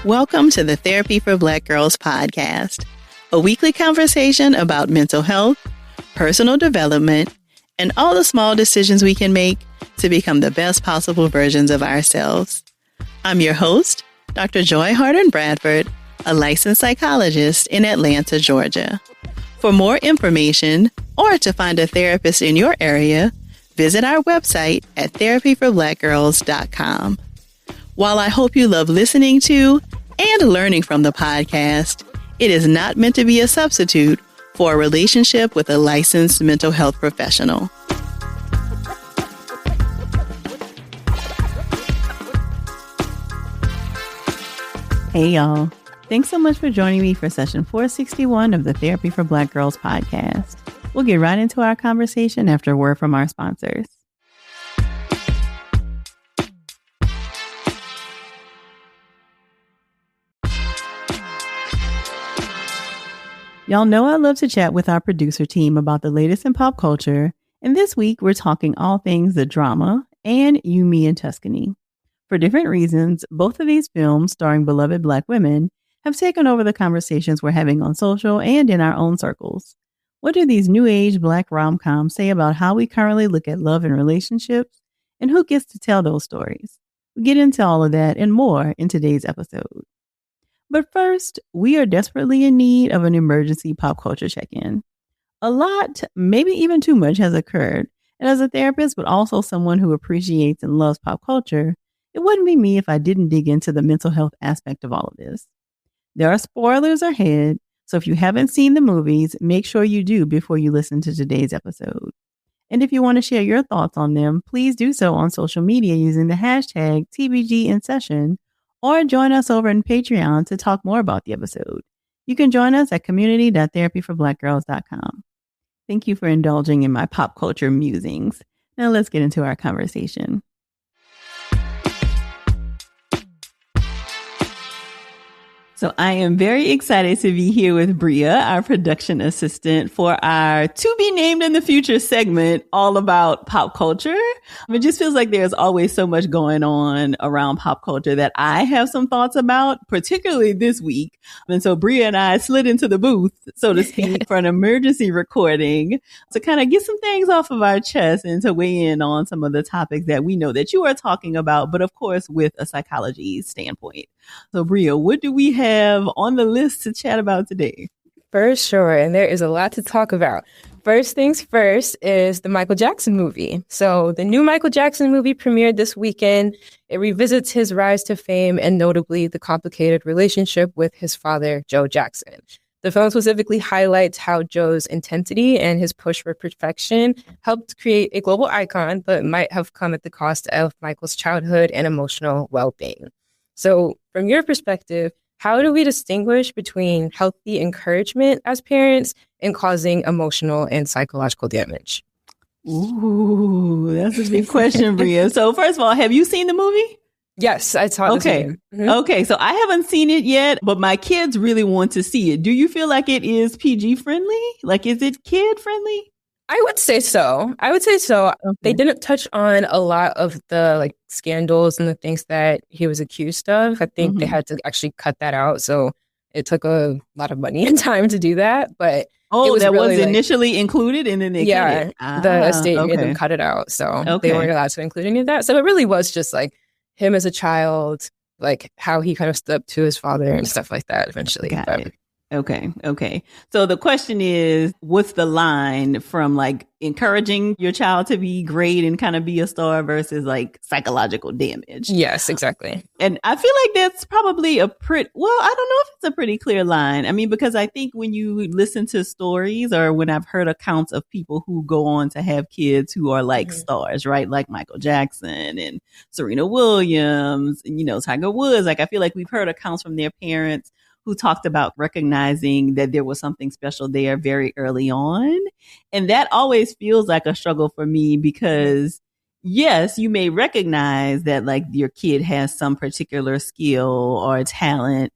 Welcome to the Therapy for Black Girls podcast, a weekly conversation about mental health, personal development, and all the small decisions we can make to become the best possible versions of ourselves. I'm your host, Dr. Joy Harden Bradford, a licensed psychologist in Atlanta, Georgia. For more information or to find a therapist in your area, visit our website at therapyforblackgirls.com. While I hope you love listening to and learning from the podcast, it is not meant to be a substitute for a relationship with a licensed mental health professional. Hey, y'all. Thanks so much for joining me for session 461 of the Therapy for Black Girls podcast. We'll get right into our conversation after a word from our sponsors. Y'all know I love to chat with our producer team about the latest in pop culture, and this week we're talking all things the drama and You, Me, and Tuscany. For different reasons, both of these films starring beloved Black women have taken over the conversations we're having on social and in our own circles. What do these new age Black rom-coms say about how we currently look at love and relationships, and who gets to tell those stories? We get into all of that and more in today's episode. But first, we are desperately in need of an emergency pop culture check-in. A lot, maybe even too much, has occurred, and as a therapist, but also someone who appreciates and loves pop culture, it wouldn't be me if I didn't dig into the mental health aspect of all of this. There are spoilers ahead, so if you haven't seen the movies, make sure you do before you listen to today's episode. And if you want to share your thoughts on them, please do so on social media using the hashtag TBGInSession, or join us over in Patreon to talk more about the episode. You can join us at community.therapyforblackgirls.com. Thank you for indulging in my pop culture musings. Now let's get into our conversation. So I am very excited to be here with Bria, our production assistant, for our To Be Named in the Future segment all about pop culture. It just feels like there's always so much going on around pop culture that I have some thoughts about, particularly this week. And so Bria and I slid into the booth, so to speak, for an emergency recording to kind of get some things off of our chest and to weigh in on some of the topics that we know that you are talking about, but of course with a psychology standpoint. So Bria, what do we have on the list to chat about today? For sure. And there is a lot to talk about. First things first is the Michael Jackson movie. So the new Michael Jackson movie premiered this weekend. It revisits his rise to fame and notably the complicated relationship with his father, Joe Jackson. The film specifically highlights how Joe's intensity and his push for perfection helped create a global icon, but might have come at the cost of Michael's childhood and emotional well-being. So from your perspective, how do we distinguish between healthy encouragement as parents and causing emotional and psychological damage? Ooh, that's a big question, Bria. So first of all, have you seen the movie? Yes, I saw it. Okay. Okay. So I haven't seen it yet, but my kids really want to see it. Do you feel like it is PG friendly? Like, is it kid friendly? I would say so. Okay. They didn't touch on a lot of the scandals and the things that he was accused of. I think they had to actually cut that out. So it took a lot of money and time to do that. But that really was initially included and then they cut it. The estate made them cut it out. So they weren't allowed to include any of that. So it really was just him as a child, how he kind of stood up to his father and stuff like that eventually. Got it. Okay. So the question is, what's the line from encouraging your child to be great and kind of be a star versus psychological damage? Yes, exactly. And I feel like that's probably I don't know if it's a pretty clear line. I mean, because I think when you listen to stories or when I've heard accounts of people who go on to have kids who are stars, right? Like Michael Jackson and Serena Williams and, Tiger Woods. I feel like we've heard accounts from their parents who talked about recognizing that there was something special there very early on. And that always feels like a struggle for me because, yes, you may recognize that your kid has some particular skill or talent,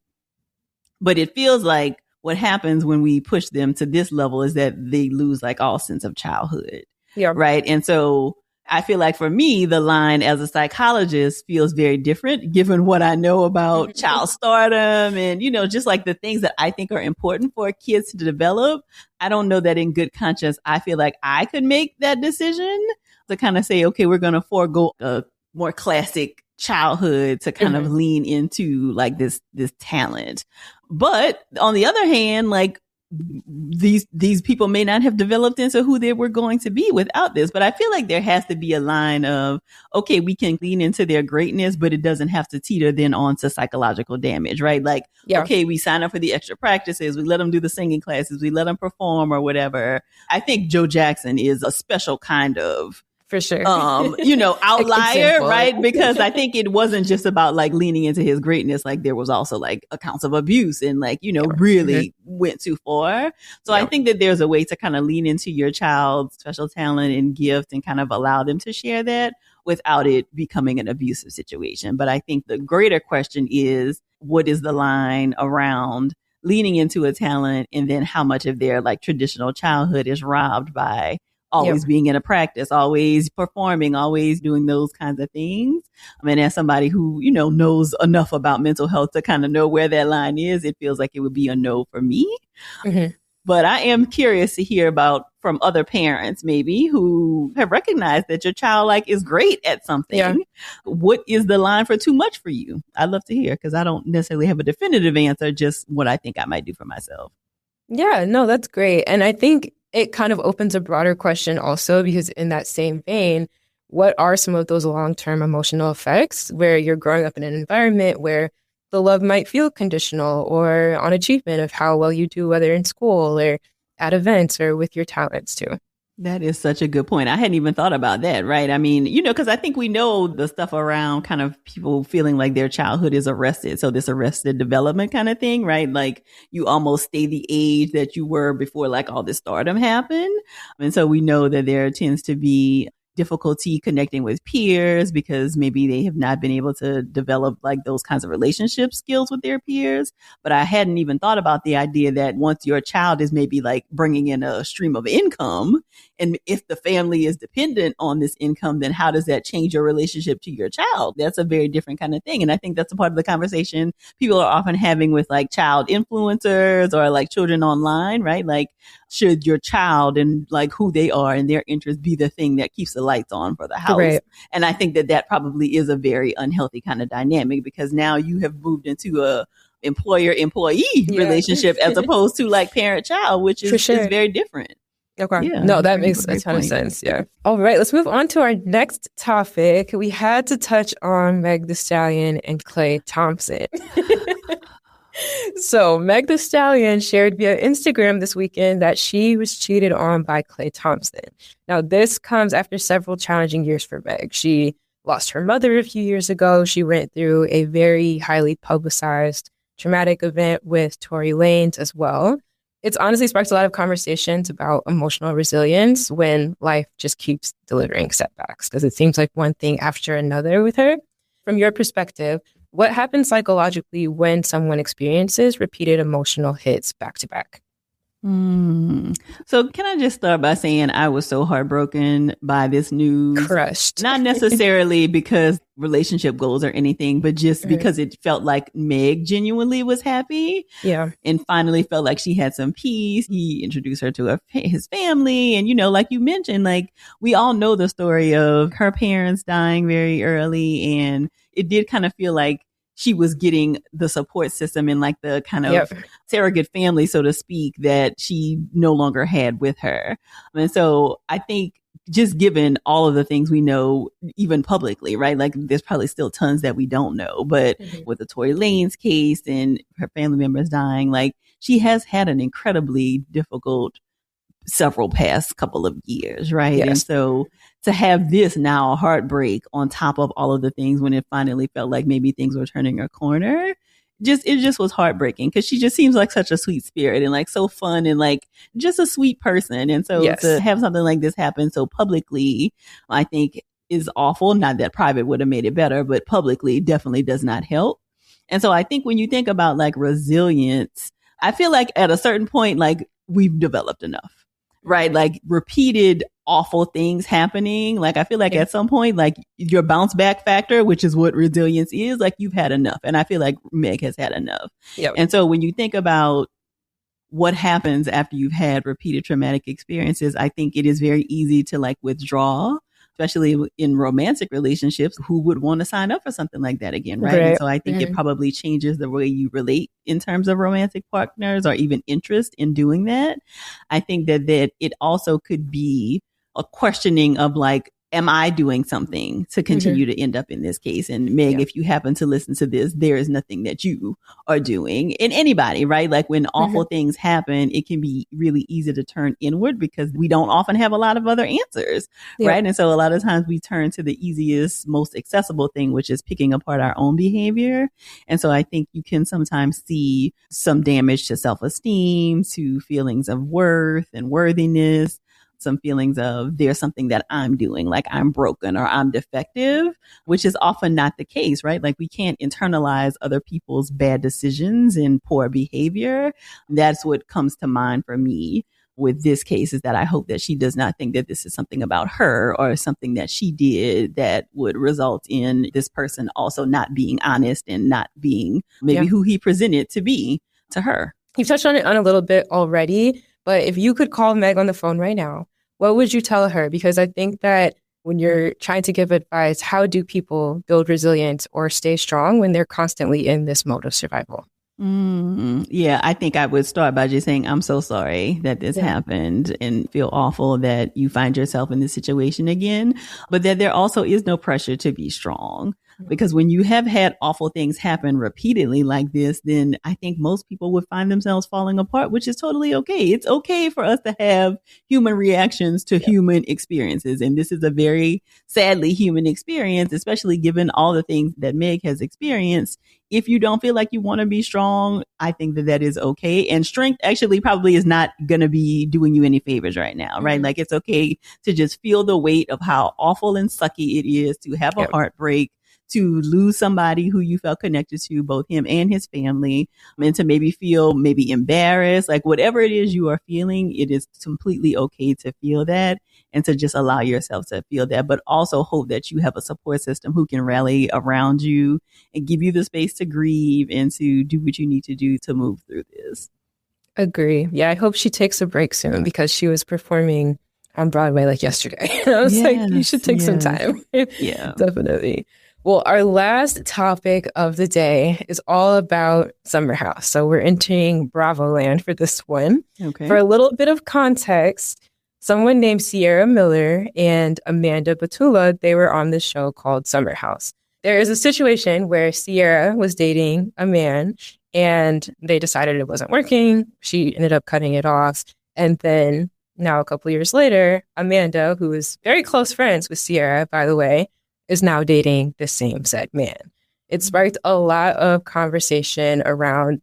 but it feels like what happens when we push them to this level is that they lose all sense of childhood. Yeah. Right. And so I feel like for me, the line as a psychologist feels very different given what I know about child stardom and, just like the things that I think are important for kids to develop. I don't know that in good conscience, I feel like I could make that decision to kind of say, okay, we're going to forego a more classic childhood to kind of lean into like this talent. But on the other hand, like, these people may not have developed into who they were going to be without this. But I feel like there has to be a line of, okay, we can lean into their greatness, but it doesn't have to teeter then on to psychological damage, right? Like, okay, we sign up for the extra practices. We let them do the singing classes. We let them perform or whatever. I think Joe Jackson is a special kind of, for sure, outlier, right? Because I think it wasn't just about like leaning into his greatness. Like there was also like accounts of abuse and like, really went too far. So I think that there's a way to kind of lean into your child's special talent and gift and kind of allow them to share that without it becoming an abusive situation. But I think the greater question is, what is the line around leaning into a talent and then how much of their like traditional childhood is robbed by always being in a practice, always performing, always doing those kinds of things. I mean, as somebody who, knows enough about mental health to kind of know where that line is, it feels like it would be a no for me. But I am curious to hear about from other parents, maybe, who have recognized that your child like is great at something. Yeah. What is the line for too much for you? I'd love to hear, because I don't necessarily have a definitive answer, just what I think I might do for myself. Yeah, no, that's great. And I think it kind of opens a broader question also, because in that same vein, what are some of those long-term emotional effects where you're growing up in an environment where the love might feel conditional or on achievement of how well you do, whether in school or at events or with your talents too? That is such a good point. I hadn't even thought about that, right? I mean, because I think we know the stuff around kind of people feeling like their childhood is arrested. So this arrested development kind of thing, right? Like you almost stay the age that you were before like all this stardom happened. And so we know that there tends to be difficulty connecting with peers because maybe they have not been able to develop like those kinds of relationship skills with their peers. But I hadn't even thought about the idea that once your child is maybe like bringing in a stream of income, and if the family is dependent on this income, then how does that change your relationship to your child? That's a very different kind of thing. And I think that's a part of the conversation people are often having with like child influencers or like children online, right? Like, should your child and like who they are and their interests be the thing that keeps the lights on for the house? Right. And I think that probably is a very unhealthy kind of dynamic, because now you have moved into a employer-employee relationship as opposed to like parent-child, which is very different. Okay. Yeah, no, that makes a ton of sense. Yeah. All right. Let's move on to our next topic. We had to touch on Meg Thee Stallion and Klay Thompson. So Meg Thee Stallion shared via Instagram this weekend that she was cheated on by Klay Thompson. Now, this comes after several challenging years for Meg. She lost her mother a few years ago. She went through a very highly publicized traumatic event with Tory Lanez as well. It's honestly sparked a lot of conversations about emotional resilience when life just keeps delivering setbacks, because it seems like one thing after another with her. From your perspective, what happens psychologically when someone experiences repeated emotional hits back to back? So can I just start by saying I was so heartbroken by this news. Crushed. Not necessarily because relationship goals or anything, but just because it felt like Meg genuinely was happy. Yeah. And finally felt like she had some peace. He introduced her to his family. And, like you mentioned, like we all know the story of her parents dying very early. And it did kind of feel like she was getting the support system and like the kind of surrogate family, so to speak, that she no longer had with her. And so I think just given all of the things we know, even publicly, right? Like there's probably still tons that we don't know, but with the Tory Lanez case and her family members dying, like she has had an incredibly difficult several past couple of years, right? Yes. And so to have this now a heartbreak on top of all of the things when it finally felt like maybe things were turning a corner, it just was heartbreaking, because she just seems like such a sweet spirit and like so fun and like just a sweet person. And so to have something like this happen so publicly, I think is awful. Not that private would have made it better, but publicly definitely does not help. And so I think when you think about like resilience, I feel like at a certain point, like we've developed enough. Right? Like repeated awful things happening. Like, I feel like at some point, like your bounce back factor, which is what resilience is, like you've had enough. And I feel like Meg has had enough. Yep. And so when you think about what happens after you've had repeated traumatic experiences, I think it is very easy to like withdraw, especially in romantic relationships. Who would want to sign up for something like that again, right? And so I think it probably changes the way you relate in terms of romantic partners or even interest in doing that. I think that it also could be a questioning of like, am I doing something to continue to end up in this case? And Meg, if you happen to listen to this, there is nothing that you are doing. And anybody, right? Like when awful things happen, it can be really easy to turn inward because we don't often have a lot of other answers, right? And so a lot of times we turn to the easiest, most accessible thing, which is picking apart our own behavior. And so I think you can sometimes see some damage to self-esteem, to feelings of worth and worthiness, some feelings of there's something that I'm doing, like I'm broken or I'm defective, which is often not the case, right? Like we can't internalize other people's bad decisions and poor behavior. That's what comes to mind for me with this case, is that I hope that she does not think that this is something about her or something that she did that would result in this person also not being honest and not being maybe who he presented to be to her. You've touched on it a little bit already. But if you could call Meg on the phone right now, what would you tell her? Because I think that when you're trying to give advice, how do people build resilience or stay strong when they're constantly in this mode of survival? Yeah, I think I would start by just saying, I'm so sorry that this happened and feel awful that you find yourself in this situation again, but that there also is no pressure to be strong. Because when you have had awful things happen repeatedly like this, then I think most people would find themselves falling apart, which is totally okay. It's okay for us to have human reactions to human experiences. And this is a very sadly human experience, especially given all the things that Meg has experienced. If you don't feel like you want to be strong, I think that that is okay. And strength actually probably is not going to be doing you any favors right now, right? Like it's okay to just feel the weight of how awful and sucky it is to have a heartbreak, to lose somebody who you felt connected to, both him and his family, and to maybe feel maybe embarrassed, like whatever it is you are feeling, it is completely okay to feel that and to just allow yourself to feel that, but also hope that you have a support system who can rally around you and give you the space to grieve and to do what you need to do to move through this. Agree. Yeah, I hope she takes a break soon because she was performing on Broadway like yesterday. I was like, you should take some time. Yeah, definitely. Well, our last topic of the day is all about Summer House. So we're entering Bravo land for this one. Okay. For a little bit of context, someone named Sierra Miller and Amanda Batula, they were on this show called Summer House. There is a situation where Sierra was dating a man and they decided it wasn't working. She ended up cutting it off. And then now a couple of years later, Amanda, who is very close friends with Sierra, by the way, is now dating the same said man. It sparked a lot of conversation around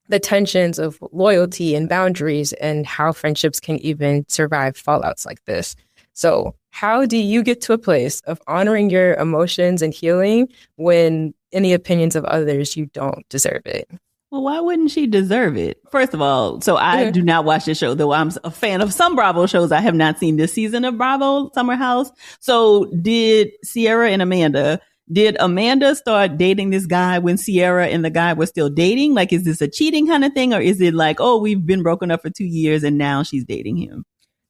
the tensions of loyalty and boundaries and how friendships can even survive fallouts like this. So how do you get to a place of honoring your emotions and healing when, in the opinions of others, you don't deserve it? Well, why wouldn't she deserve it? First of all, so I do not watch this show, though I'm a fan of some Bravo shows. I have not seen this season of Bravo Summer House. So did Amanda start dating this guy when Sierra and the guy were still dating? Like, is this a cheating kind of thing? Or is it like, oh, we've been broken up for 2 years and now she's dating him?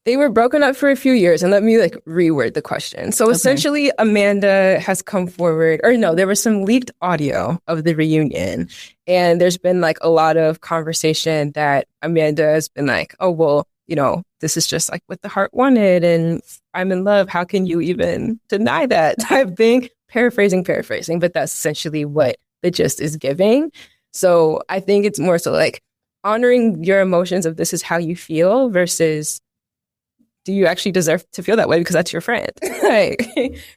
They were broken up for a few years, and let me reword the question. So essentially, Amanda has come forward, or no, there was some leaked audio of the reunion, and there's been a lot of conversation that Amanda has been like, oh, well, this is just like what the heart wanted, and I'm in love. How can you even deny that type thing? Paraphrasing, but that's essentially what the gist is giving. So I think it's more so like honoring your emotions of this is how you feel versus do you actually deserve to feel that way because that's your friend?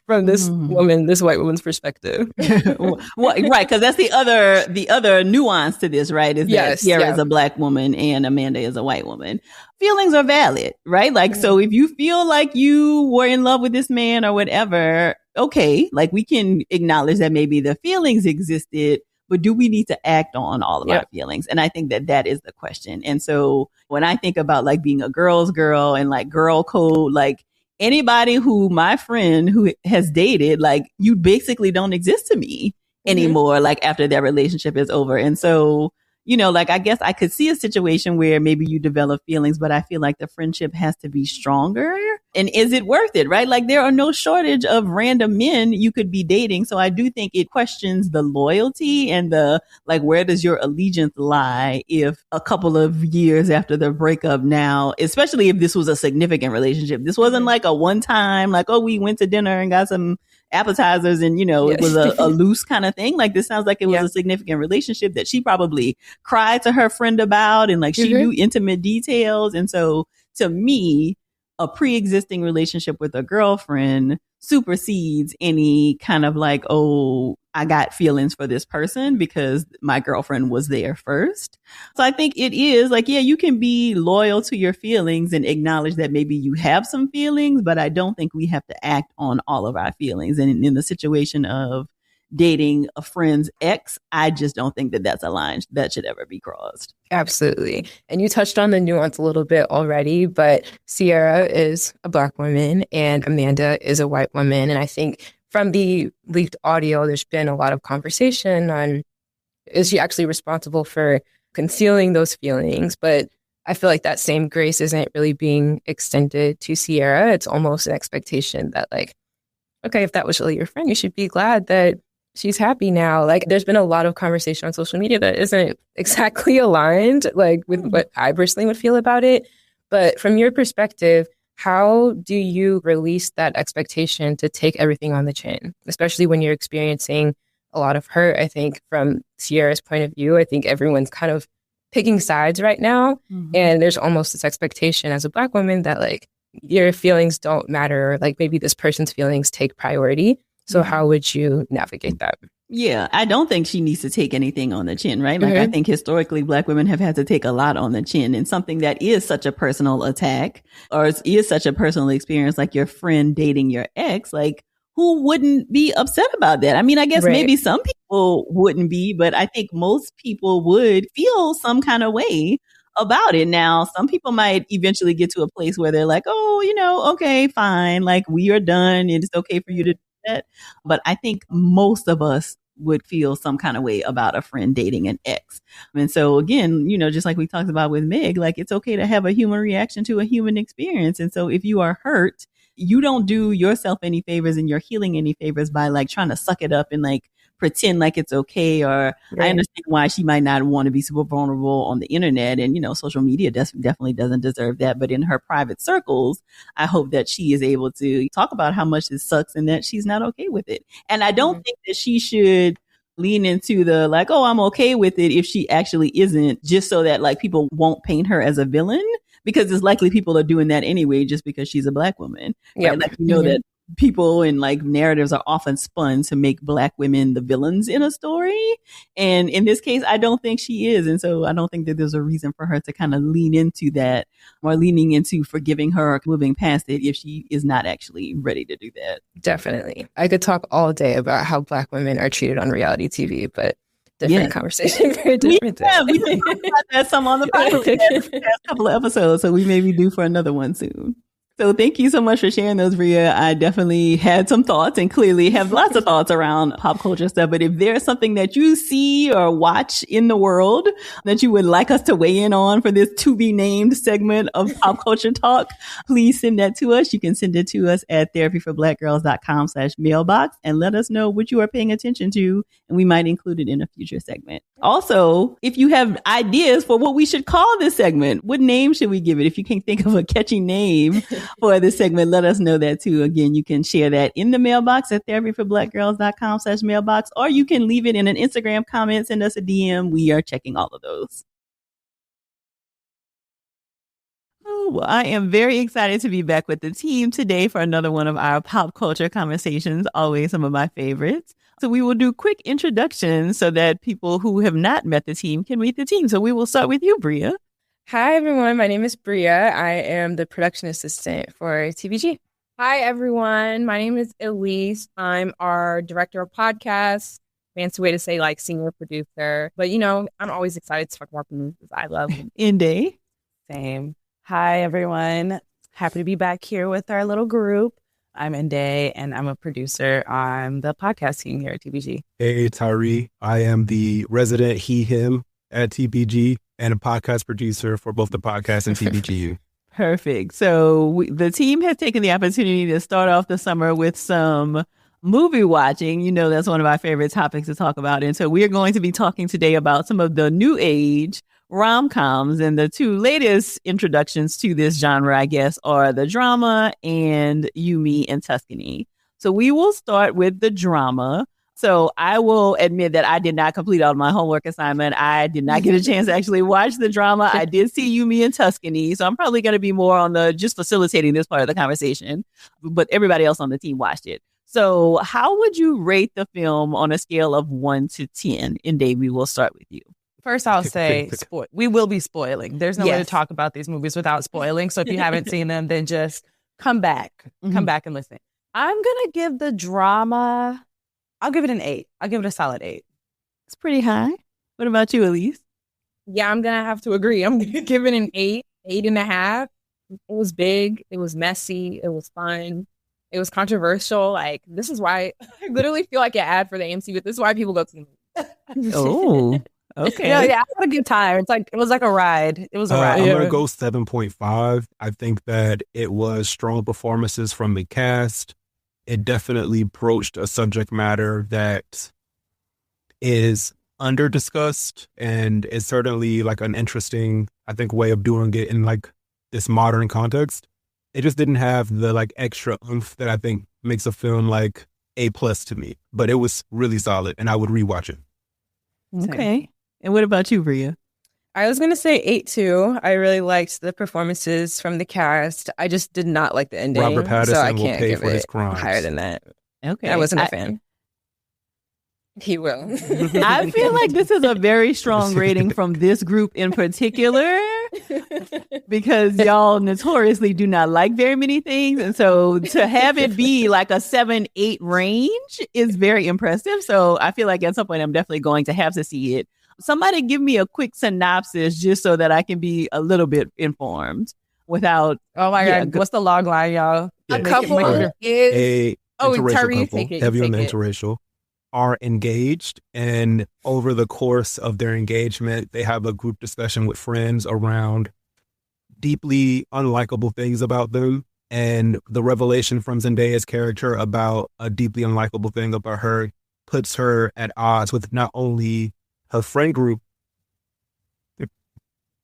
From this white woman's perspective. Well, right, because that's the other nuance to this, right? Is that Sierra is a Black woman and Amanda is a white woman. Feelings are valid, right? Like, so if you feel like you were in love with this man or whatever, okay, like we can acknowledge that maybe the feelings existed, but do we need to act on all of our feelings? And I think that is the question. And so when I think about like being a girl's girl and like girl code, like anybody who my friend who has dated, like you basically don't exist to me anymore, like after that relationship is over. And so, you know, like I guess I could see a situation where maybe you develop feelings, but I feel like the friendship has to be stronger. And is it worth it, right? Like there are no shortage of random men you could be dating. So I do think it questions the loyalty and the, like, where does your allegiance lie if a couple of years after the breakup now, especially if this was a significant relationship, this wasn't like a one time, like, oh, we went to dinner and got some appetizers and, you know, it was a loose kind of thing. Like this sounds like it was a significant relationship that she probably cried to her friend about and like she knew intimate details. And so to me, a pre-existing relationship with a girlfriend supersedes any kind of like, oh, I got feelings for this person because my girlfriend was there first. So I think it is like, yeah, you can be loyal to your feelings and acknowledge that maybe you have some feelings, but I don't think we have to act on all of our feelings. And in the situation of dating a friend's ex, I just don't think that that's a line that should ever be crossed. Absolutely. And you touched on the nuance a little bit already, but Sierra is a Black woman and Amanda is a white woman. And I think from the leaked audio, there's been a lot of conversation on, is she actually responsible for concealing those feelings? But I feel like that same grace isn't really being extended to Sierra. It's almost an expectation that like, okay, if that was really your friend, you should be glad that she's happy now. Like there's been a lot of conversation on social media that isn't exactly aligned like with what I personally would feel about it. But from your perspective, how do you release that expectation to take everything on the chin, especially when you're experiencing a lot of hurt? I think from Sierra's point of view, I think everyone's kind of picking sides right now. And there's almost this expectation as a Black woman that like your feelings don't matter. Like maybe this person's feelings take priority. So how would you navigate that? Yeah, I don't think she needs to take anything on the chin, right? Like I think historically Black women have had to take a lot on the chin, and something that is such a personal attack or is such a personal experience, like your friend dating your ex, like who wouldn't be upset about that? I mean, I guess maybe some people wouldn't be, but I think most people would feel some kind of way about it. Now, some people might eventually get to a place where they're like, oh, you know, okay, fine. Like we are done. It's okay for you to do that. But I think most of us would feel some kind of way about a friend dating an ex. And so again, you know, just like we talked about with Meg, like it's okay to have a human reaction to a human experience. And so if you are hurt, you don't do yourself any favors and you're healing any favors by like trying to suck it up and like pretend like it's okay. Or I understand why she might not want to be super vulnerable on the internet, and you know, social media definitely doesn't deserve that. But in her private circles, I hope that she is able to talk about how much this sucks and that she's not okay with it. And I don't think that she should lean into the like, oh, I'm okay with it if she actually isn't, just so that like people won't paint her as a villain, because it's likely people are doing that anyway just because she's a Black woman. Right? Like you know that people and like narratives are often spun to make Black women the villains in a story. And in this case, I don't think she is. And so I don't think that there's a reason for her to kind of lean into that or leaning into forgiving her or moving past it if she is not actually ready to do that. Definitely. I could talk all day about how Black women are treated on reality TV, but different conversation, very different. We talked about that some on the podcast past couple of episodes, so we may be due for another one soon. So thank you so much for sharing those, Bria. I definitely had some thoughts and clearly have lots of thoughts around pop culture stuff. But if there's something that you see or watch in the world that you would like us to weigh in on for this to be named segment of pop culture talk, please send that to us. You can send it to us at therapyforblackgirls.com/mailbox and let us know what you are paying attention to, and we might include it in a future segment. Also, if you have ideas for what we should call this segment, what name should we give it? If you can think of a catchy name for this segment, let us know that too. Again, you can share that in the mailbox at therapyforblackgirls.com/mailbox, or you can leave it in an Instagram comment, send us a DM. We are checking all of those. Oh, well, I am very excited to be back with the team today for another one of our pop culture conversations, always some of my favorites. So we will do quick introductions so that people who have not met the team can meet the team. So we will start with you, Bria. Hi, everyone. My name is Bria. I am the production assistant for TBG. Hi, everyone. My name is Elise. I'm our director of podcasts. Fancy way to say like senior producer. But, you know, I'm always excited to talk about the movies I love. Inday. Same. Hi, everyone. Happy to be back here with our little group. I'm Nday, and I'm a producer on the podcast team here at TBG. Hey, Tyree. I am the resident he, him at TBG and a podcast producer for both the podcast and TBGU. Perfect. So the team has taken the opportunity to start off the summer with some movie watching. You know, that's one of our favorite topics to talk about. And so we're going to be talking today about some of the new age rom-coms, and the two latest introductions to this genre, I guess, are the drama and You, Me, and Tuscany. So we will start with the drama. So I will admit that I did not complete all my homework assignment. I did not get a chance to actually watch the drama. I did see You, Me, and Tuscany. So I'm probably going to be more on the just facilitating this part of the conversation. But everybody else on the team watched it. So how would you rate the film on a scale of 1 to 10? And Dave, we will start with you. First, I'll say we will be spoiling. There's no way to talk about these movies without spoiling. So if you haven't seen them, then just come back. Come back and listen. I'm going to give the drama, I'll give it an 8. I'll give it a solid 8. It's pretty high. What about you, Elise? Yeah, I'm going to have to agree. I'm going to give it an 8, 8.5. It was big. It was messy. It was fun. It was controversial. Like, this is why I literally feel like an ad for the AMC, but this is why people go to the movie. Oh. Okay. Yeah, I had a good time. It was like a ride. It was a ride. I'm going to go 7.5. I think that it was strong performances from the cast. It definitely broached a subject matter that is under discussed, and is certainly like an interesting, I think, way of doing it in like this modern context. It just didn't have the like extra oomph that I think makes a film like A+ to me, but it was really solid and I would rewatch it. Okay. And what about you, Bria? I was going to say 8 too. I really liked the performances from the cast. I just did not like the ending. Robert Pattinson so I will can't pay give for his it crimes. higher than that. Okay. I wasn't a fan. He will. I feel like this is a very strong rating from this group in particular, because y'all notoriously do not like very many things. And so to have it be like a 7-8 range is very impressive. So I feel like at some point I'm definitely going to have to see it. Somebody give me a quick synopsis just so that I can be a little bit informed without. Oh my God. What's the log line, y'all? Yeah. A couple is. A interracial Tyree, couple, take it. heavy on the interracial, are engaged, and over the course of their engagement, they have a group discussion with friends around deeply unlikable things about them. And the revelation from Zendaya's character about a deeply unlikable thing about her puts her at odds with not only her friend group.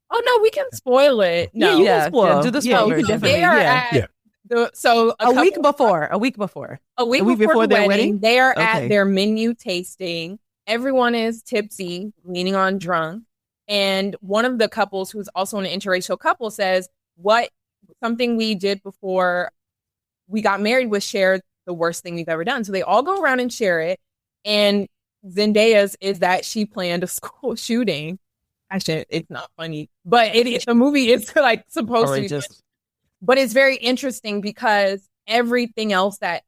Oh, no, we can spoil it. No. Yeah, you can spoil. Yeah, do the spoilers. Yeah, you can definitely. They are Yeah. at a week before. A week before their wedding, they are Okay. at their menu tasting. Everyone is tipsy, leaning on drunk. And one of the couples, who's also an interracial couple, says, something we did before we got married was share the worst thing we've ever done. So they all go around and share it. And Zendaya's is that she planned a school shooting. Actually, it's not funny, but the movie is like supposed to be just. But it's very interesting because everything else that,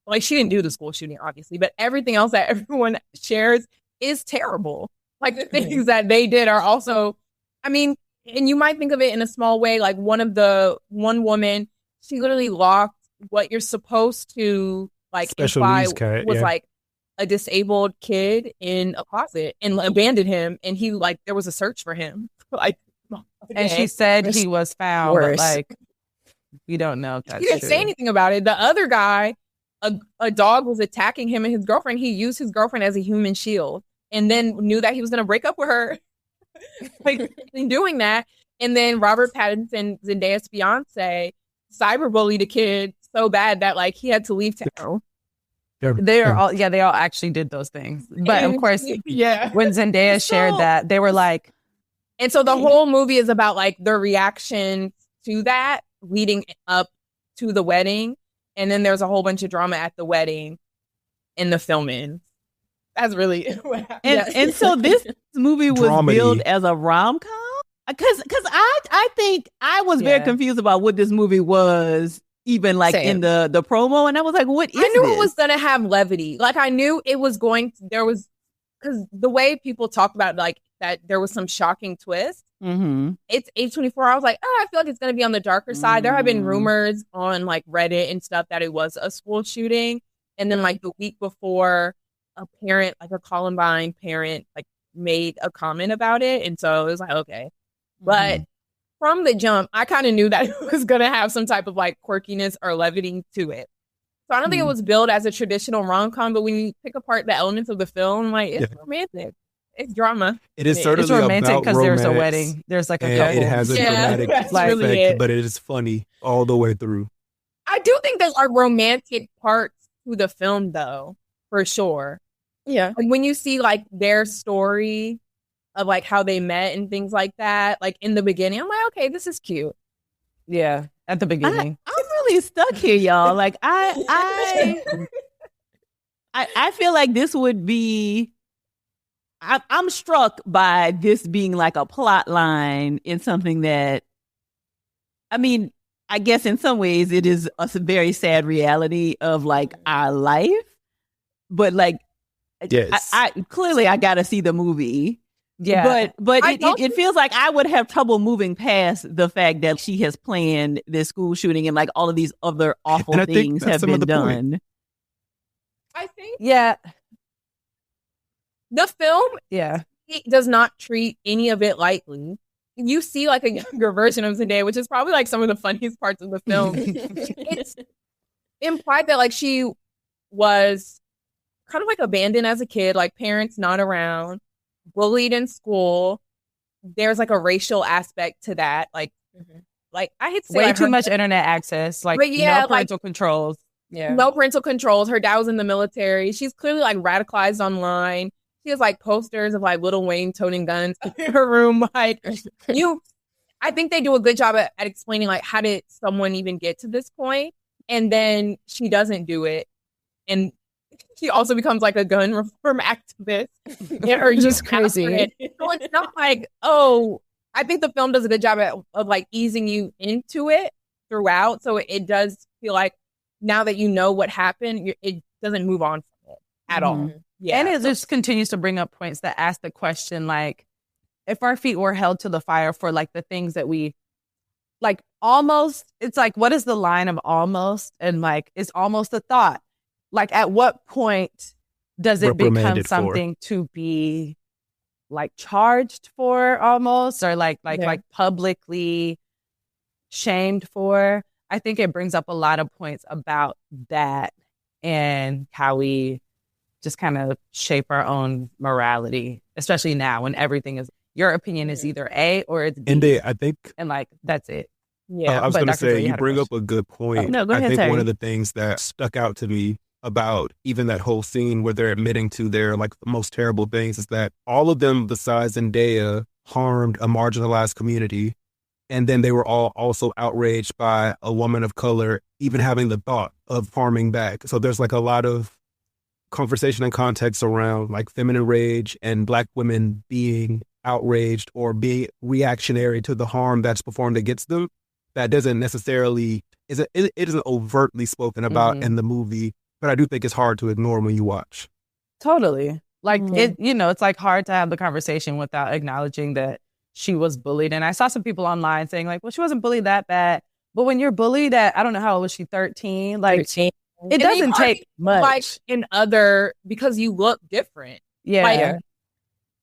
like, she didn't do the school shooting, obviously, but everything else that everyone shares is terrible. Like, the things that they did are also, I mean, and you might think of it in a small way, like one woman, she literally locked what you're supposed to, like, Special imply needs cat, was yeah. like a disabled kid in a closet and abandoned him. And he, like, there was a search for him. Like, And she said he was found, Worse. but like, we don't know if that's he didn't true. say anything about it. The other guy, a dog was attacking him and his girlfriend. He used his girlfriend as a human shield and then knew that he was going to break up with her like, in doing that. And then Robert Pattinson, Zendaya's fiance, cyberbullied a kid so bad that, like, he had to leave town. They all actually did those things. But of course, yeah. when Zendaya shared that, they were like, And so the whole movie is about, like, their reaction to that leading up to the wedding. And then there's a whole bunch of drama at the wedding in the filming. That's really what happened. And so this movie was Dramedy. billed as a rom-com? Because I think I was very confused about what this movie was, even like Same. in the promo. And I was like, what is I knew this? it was going to have levity. Like, I knew it was going to, because the way people talk about, like, that there was some shocking twist, It's A24. I was like, I feel like it's going to be on the darker side. There have been rumors on like Reddit and stuff that it was a school shooting. And then like the week before, a parent, like a Columbine parent, like made a comment about it. And so it was like, okay. But from the jump, I kind of knew that it was going to have some type of like quirkiness or levity to it. So I don't think it was billed as a traditional rom-com, but when you pick apart the elements of the film, like it's romantic. It's drama. It is certainly it's romantic because there's a wedding. There's like a couple. It has a dramatic effect, but it is funny all the way through. I do think there are romantic parts to the film, though, for sure. Yeah. Like when you see like their story of like how they met and things like that, like in the beginning, I'm like, okay, this is cute. Yeah, at the beginning. I'm really stuck here, y'all. Like I feel like this would be. I'm struck by this being like a plot line in something that, I mean, I guess in some ways it is a very sad reality of like our life, but like, yes, I clearly I got to see the movie. Yeah, but it feels like I would have trouble moving past the fact that she has planned this school shooting and like all of these other awful things have been done. I think, the film, it does not treat any of it lightly. You see like a younger version of Zendaya, which is probably like some of the funniest parts of the film. It's implied that like she was kind of like abandoned as a kid, like parents not around, bullied in school. There's like a racial aspect to that. Like I hate to say way like, too much internet access, like no parental controls. Yeah. No parental controls. Her dad was in the military. She's clearly like radicalized online. She has like posters of like Lil Wayne toting guns in her room. Like I think they do a good job at explaining like how did someone even get to this point, and then she doesn't do it, and she also becomes like a gun reform activist. And her just crazy. So it's not like I think the film does a good job of like easing you into it throughout. So it does feel like now that you know what happened, it doesn't move on from it at all. Yeah. And it just continues to bring up points that ask the question, like, if our feet were held to the fire for like the things that we like almost, it's like, what is the line of almost? And like, is almost a thought? Like, at what point does it become something to be like charged for almost, or like publicly shamed for? I think it brings up a lot of points about that and how we just kind of shape our own morality, especially now when everything is, your opinion is either A or it's B. And I think, and like, that's it. Yeah. I was going to say, you bring up a good point. No, go ahead, I think Terry. one of the things that stuck out to me about even that whole scene where they're admitting to their like the most terrible things is that all of them besides Zendaya harmed a marginalized community. And then they were all also outraged by a woman of color even having the thought of harming back. So there's like a lot of conversation and context around like feminine rage and Black women being outraged or being reactionary to the harm that's performed against them. That doesn't necessarily, it isn't overtly spoken about in the movie, but I do think it's hard to ignore when you watch. Totally. Like it's like hard to have the conversation without acknowledging that she was bullied. And I saw some people online saying like, well, she wasn't bullied that bad. But when you're bullied at, I don't know, how old was she, 13? Like 13. It doesn't take much. Like in other, because you look different. Yeah. Like,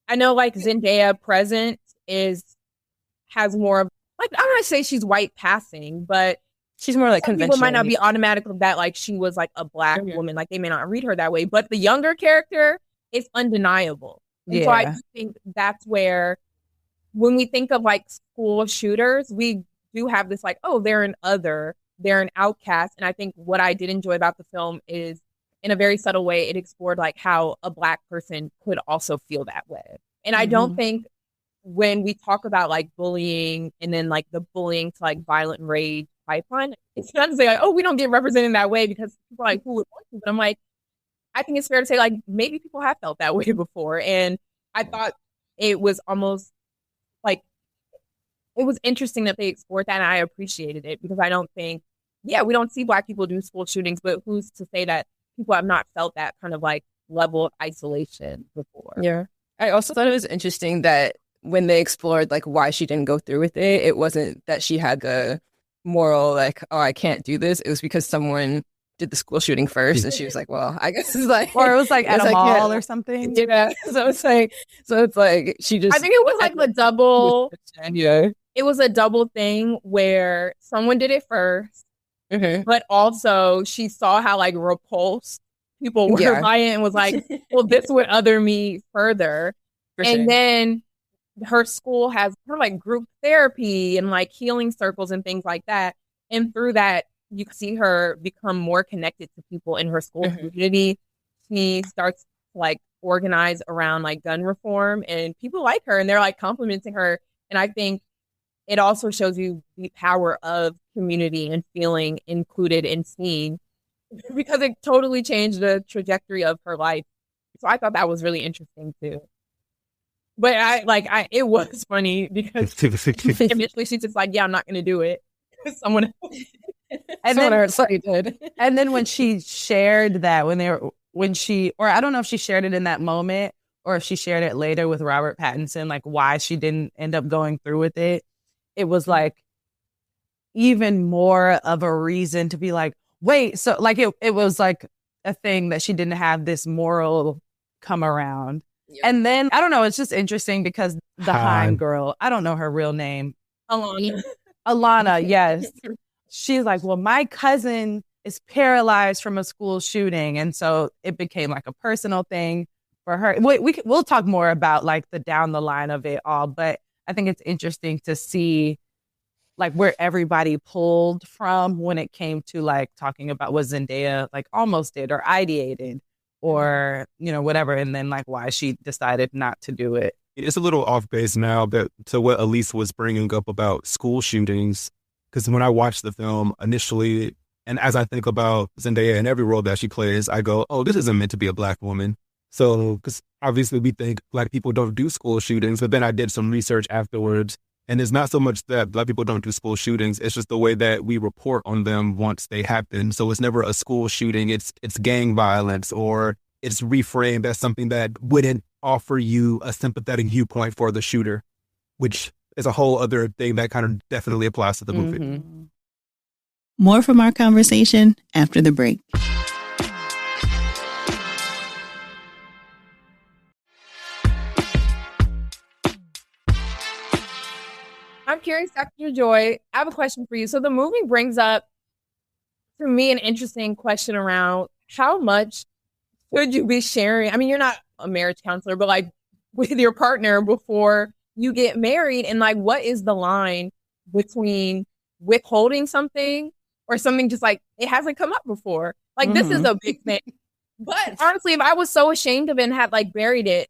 I know like Zendaya present has more of, like, I'm not say she's white passing, but she's more like conventional. People might not be automatic that like she was like a Black woman. Like they may not read her that way, but the younger character is undeniable. And so I think that's where, when we think of like school shooters, we do have this like, oh, they're an outcast. And I think what I did enjoy about the film is, in a very subtle way, it explored like how a Black person could also feel that way. And I don't think when we talk about like bullying and then like the bullying to like violent rage pipeline, it's not to say like, oh, we don't get represented that way because people are like, who would want to? But I'm like, I think it's fair to say like maybe people have felt that way before. And I thought it was almost like, it was interesting that they explored that, and I appreciated it because I don't think, we don't see Black people do school shootings, but who's to say that people have not felt that kind of like level of isolation before? Yeah. I also thought it was interesting that when they explored like why she didn't go through with it, it wasn't that she had the moral like, oh, I can't do this. It was because someone did the school shooting first, and she was like, well, I guess it's like, or it was like at a mall or something. Yeah. So it's like she just. I think it was like the double. Yeah. It was a double thing where someone did it first, but also she saw how like repulsed people were by it and was like, well, this would other me further. And then her school has her like group therapy and like healing circles and things like that. And through that, you see her become more connected to people in her school community. She starts to like organize around like gun reform, and people like her and they're like complimenting her. And I think it also shows you the power of community and feeling included and seen, because it totally changed the trajectory of her life. So I thought that was really interesting too. But it was funny because initially she's just like, yeah, I'm not going to do it. Someone else did. And then when she shared that, or I don't know if she shared it in that moment or if she shared it later with Robert Pattinson, like why she didn't end up going through with it. It was like even more of a reason to be like, wait, so like it was like a thing that she didn't have this moral come around. Yeah. And then, I don't know, it's just interesting because the Heim girl, I don't know her real name. Alana, yes. She's like, well, my cousin is paralyzed from a school shooting. And so it became like a personal thing for her. We'll talk more about like the down the line of it all, but I think it's interesting to see like where everybody pulled from when it came to like talking about what Zendaya like almost did or ideated or, you know, whatever. And then like why she decided not to do it. It's a little off base now to what Elise was bringing up about school shootings. Because when I watched the film initially, and as I think about Zendaya and every role that she plays, I go, oh, this isn't meant to be a Black woman. So, because obviously we think Black people don't do school shootings, but then I did some research afterwards. And it's not so much that Black people don't do school shootings. It's just the way that we report on them once they happen. So it's never a school shooting. It's gang violence, or it's reframed as something that wouldn't offer you a sympathetic viewpoint for the shooter, which is a whole other thing that kind of definitely applies to the movie. Mm-hmm. More from our conversation after the break. I'm curious, Dr. Joy, I have a question for you. So the movie brings up, for me, an interesting question around how much should you be sharing? I mean, you're not a marriage counselor, but like with your partner before you get married, and like what is the line between withholding something or something just like it hasn't come up before? Like this is a big thing. But honestly, if I was so ashamed of it and had like buried it,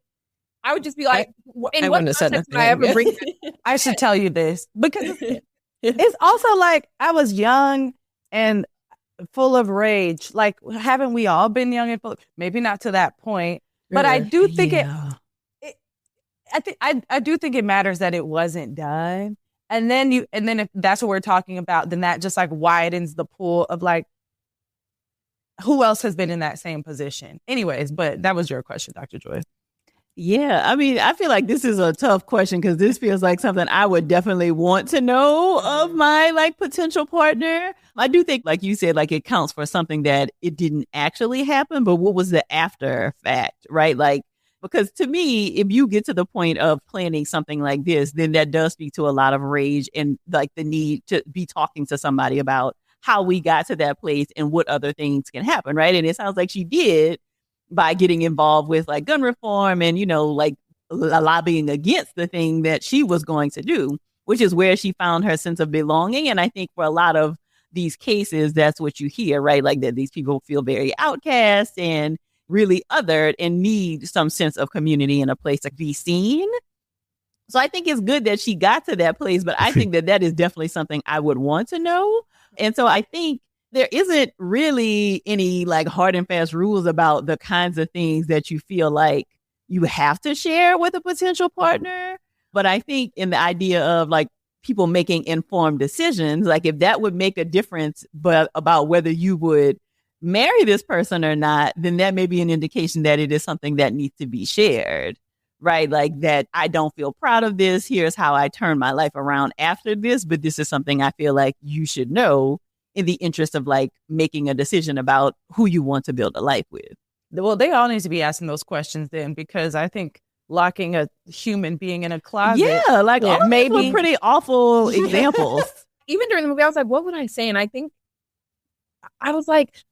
I would just be like, in what context did I ever bring that? I should tell you this because it's also like I was young and full of rage. Like, haven't we all been young and full? Maybe not to that point, but I do think I do think it matters that it wasn't done. And then if that's what we're talking about, then that just like widens the pool of like who else has been in that same position. Anyways, but that was your question, Dr. Joy. Yeah, I mean, I feel like this is a tough question because this feels like something I would definitely want to know of my like potential partner. I do think, like you said, like it counts for something that it didn't actually happen, but what was the after fact, right? Like, because to me, if you get to the point of planning something like this, then that does speak to a lot of rage and like the need to be talking to somebody about how we got to that place and what other things can happen, right? And it sounds like she did by getting involved with like gun reform and, you know, like lobbying against the thing that she was going to do, which is where she found her sense of belonging. And I think for a lot of these cases, that's what you hear, right? Like that these people feel very outcast and really othered and need some sense of community and a place to be seen. So I think it's good that she got to that place, but I think that is definitely something I would want to know. And so I think there isn't really any like hard and fast rules about the kinds of things that you feel like you have to share with a potential partner. But I think in the idea of like people making informed decisions, like if that would make a difference, but about whether you would marry this person or not, then that may be an indication that it is something that needs to be shared. right? Like that I don't feel proud of this. Here's how I turn my life around after this. But this is something I feel like you should know in the interest of like making a decision about who you want to build a life with. Well, they all need to be asking those questions then, because I think locking a human being in a closet. Yeah, like all maybe pretty awful examples. Even during the movie, I was like, what would I say? And I think I was like,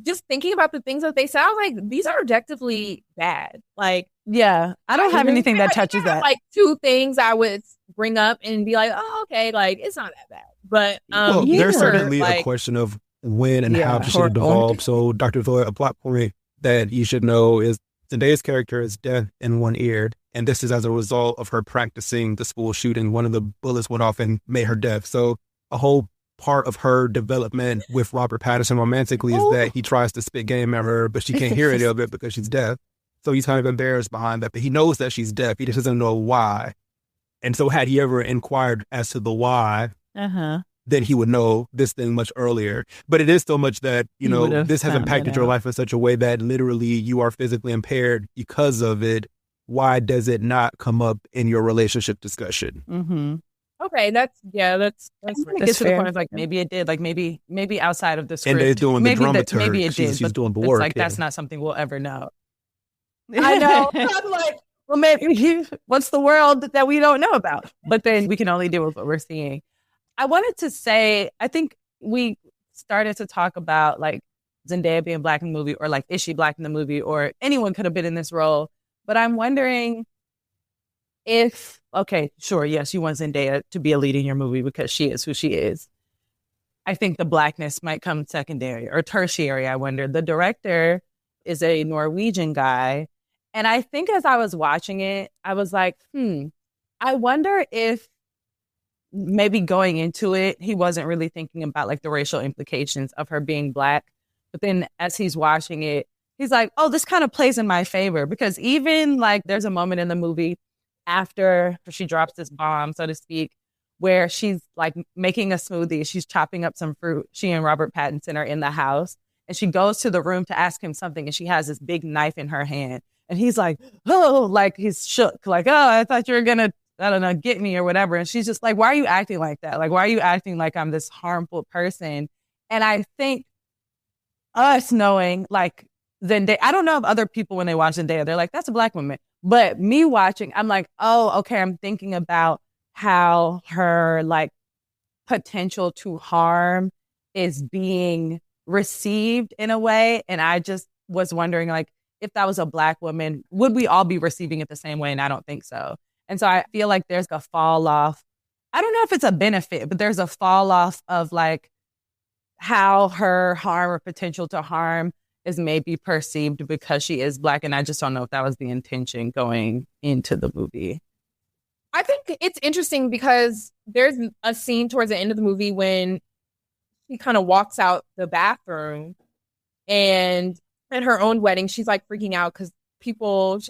just thinking about the things that they said, I was like, these are objectively bad. Like, yeah, I don't have anything that touches that. Like two things I would bring up and be like, oh, okay, like it's not that bad. But there's certainly a question of when and how she should evolve. So, Dr. Zoya, a plot point that you should know is Zendaya's character is deaf in one ear, and this is as a result of her practicing the school shooting. One of the bullets went off and made her deaf. So, a whole part of her development with Robert Pattinson romantically is that he tries to spit game at her, but she can't hear any of it because she's deaf. So he's kind of embarrassed behind that, but he knows that she's deaf. He just doesn't know why. And so had he ever inquired as to the why, then he would know this thing much earlier. But it is so much that, you know, this has impacted your life in such a way that literally you are physically impaired because of it. Why does it not come up in your relationship discussion? Mm-hmm. Okay, that's fair. Gets to the point of like maybe it did, like maybe outside of the script, and they're doing the dramaturg. Maybe it did, she's doing the it's work. like that's not something we'll ever know. I know. I'm like, well, maybe what's the world that we don't know about? But then we can only deal with what we're seeing. I wanted to say, I think we started to talk about like Zendaya being Black in the movie, or like, is she Black in the movie, or anyone could have been in this role. But I'm wondering if, okay, sure, yes, you want Zendaya to be a lead in your movie because she is who she is. I think the Blackness might come secondary or tertiary, I wonder. The director is a Norwegian guy. And I think as I was watching it, I was like, I wonder if maybe going into it, he wasn't really thinking about like the racial implications of her being Black. But then as he's watching it, he's like, oh, this kind of plays in my favor. Because even like there's a moment in the movie after she drops this bomb, so to speak, where she's like making a smoothie, she's chopping up some fruit. She and Robert Pattinson are in the house, and she goes to the room to ask him something, and she has this big knife in her hand. And he's like, oh, like he's shook, like, oh, I thought you were gonna, I don't know, get me or whatever. And she's just like, why are you acting like that? Like, why are you acting like I'm this harmful person? And I think us knowing like Zendaya, I don't know if other people when they watch Zendaya, they're like, that's a Black woman. But me watching, I'm like, oh, okay, I'm thinking about how her like potential to harm is being received in a way. And I just was wondering, like, if that was a Black woman, would we all be receiving it the same way? And I don't think so. And so I feel like there's a fall off. I don't know if it's a benefit, but there's a fall off of like how her harm or potential to harm is maybe perceived because she is Black. And I just don't know if that was the intention going into the movie. I think it's interesting because there's a scene towards the end of the movie when she kind of walks out the bathroom, and at her own wedding, she's like freaking out because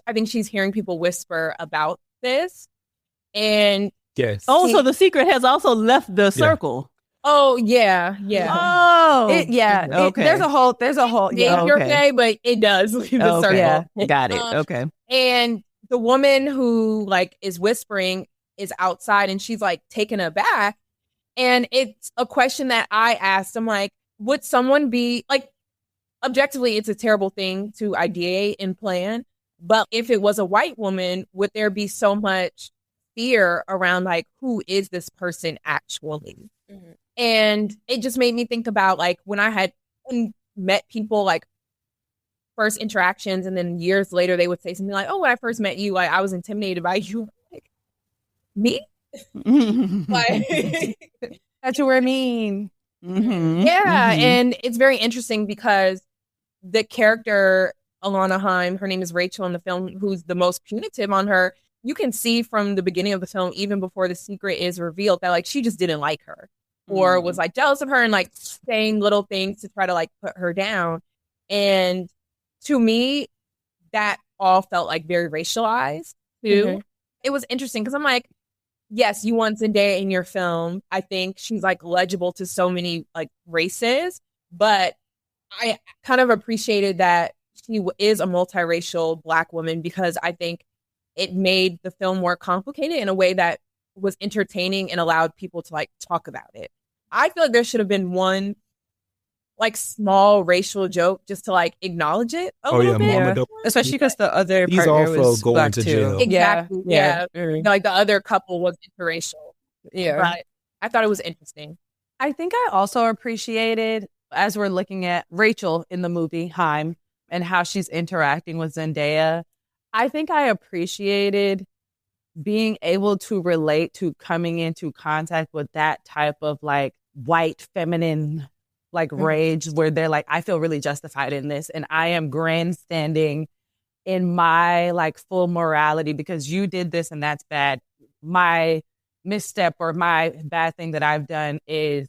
I think she's hearing people whisper about this. And yes. Oh, so the secret has also left the circle. Oh, yeah. Oh, okay. There's a whole, you're okay, but it does leave the circle. Yeah. Got it. Okay. And the woman who like is whispering is outside, and she's like taken aback. And it's a question that I asked. I'm like, would someone be like, objectively, it's a terrible thing to ideate and plan. But if it was a white woman, would there be so much fear around like, who is this person actually? Mm-hmm. And it just made me think about like when I had met people, like first interactions, and then years later they would say something like, oh, when I first met you, like I was intimidated by you. Like, me? Like, that's what I mean. Mm-hmm. Yeah. Mm-hmm. And it's very interesting because the character Alana Haim, her name is Rachel in the film, who's the most punitive on her. You can see from the beginning of the film, even before the secret is revealed, that like she just didn't like her or was like jealous of her and like saying little things to try to like put her down. And to me, that all felt like very racialized too. Mm-hmm. It was interesting because I'm like, yes, you want Zendaya in your film. I think she's like legible to so many like races, but I kind of appreciated that she is a multiracial Black woman because I think it made the film more complicated in a way that was entertaining and allowed people to like talk about it. I feel like there should have been one like small racial joke just to like acknowledge it a little bit. Yeah. Especially because the other He's partner also was going black to too. jail. Exactly. Yeah. Like the other couple was interracial. Yeah. But I thought it was interesting. I think I also appreciated, as we're looking at Rachel in the movie Haim and how she's interacting with Zendaya, I think I appreciated being able to relate to coming into contact with that type of like white feminine like rage where they're like, I feel really justified in this and I am grandstanding in my like full morality because you did this and that's bad. My misstep or my bad thing that I've done is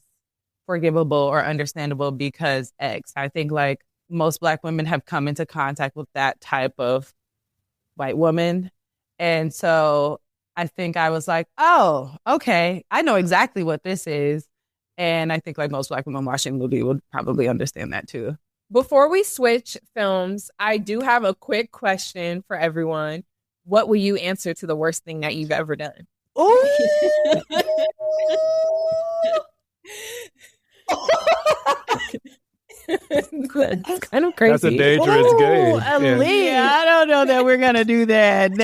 forgivable or understandable because X. I think like most Black women have come into contact with that type of white woman. And so I think I was like, oh, okay, I know exactly what this is. And I think like most Black women watching the movie would probably understand that too. Before we switch films, I do have a quick question for everyone. What will you answer to the worst thing that you've ever done? That's kind of crazy. That's a dangerous game. Yeah, I don't know that we're gonna do that.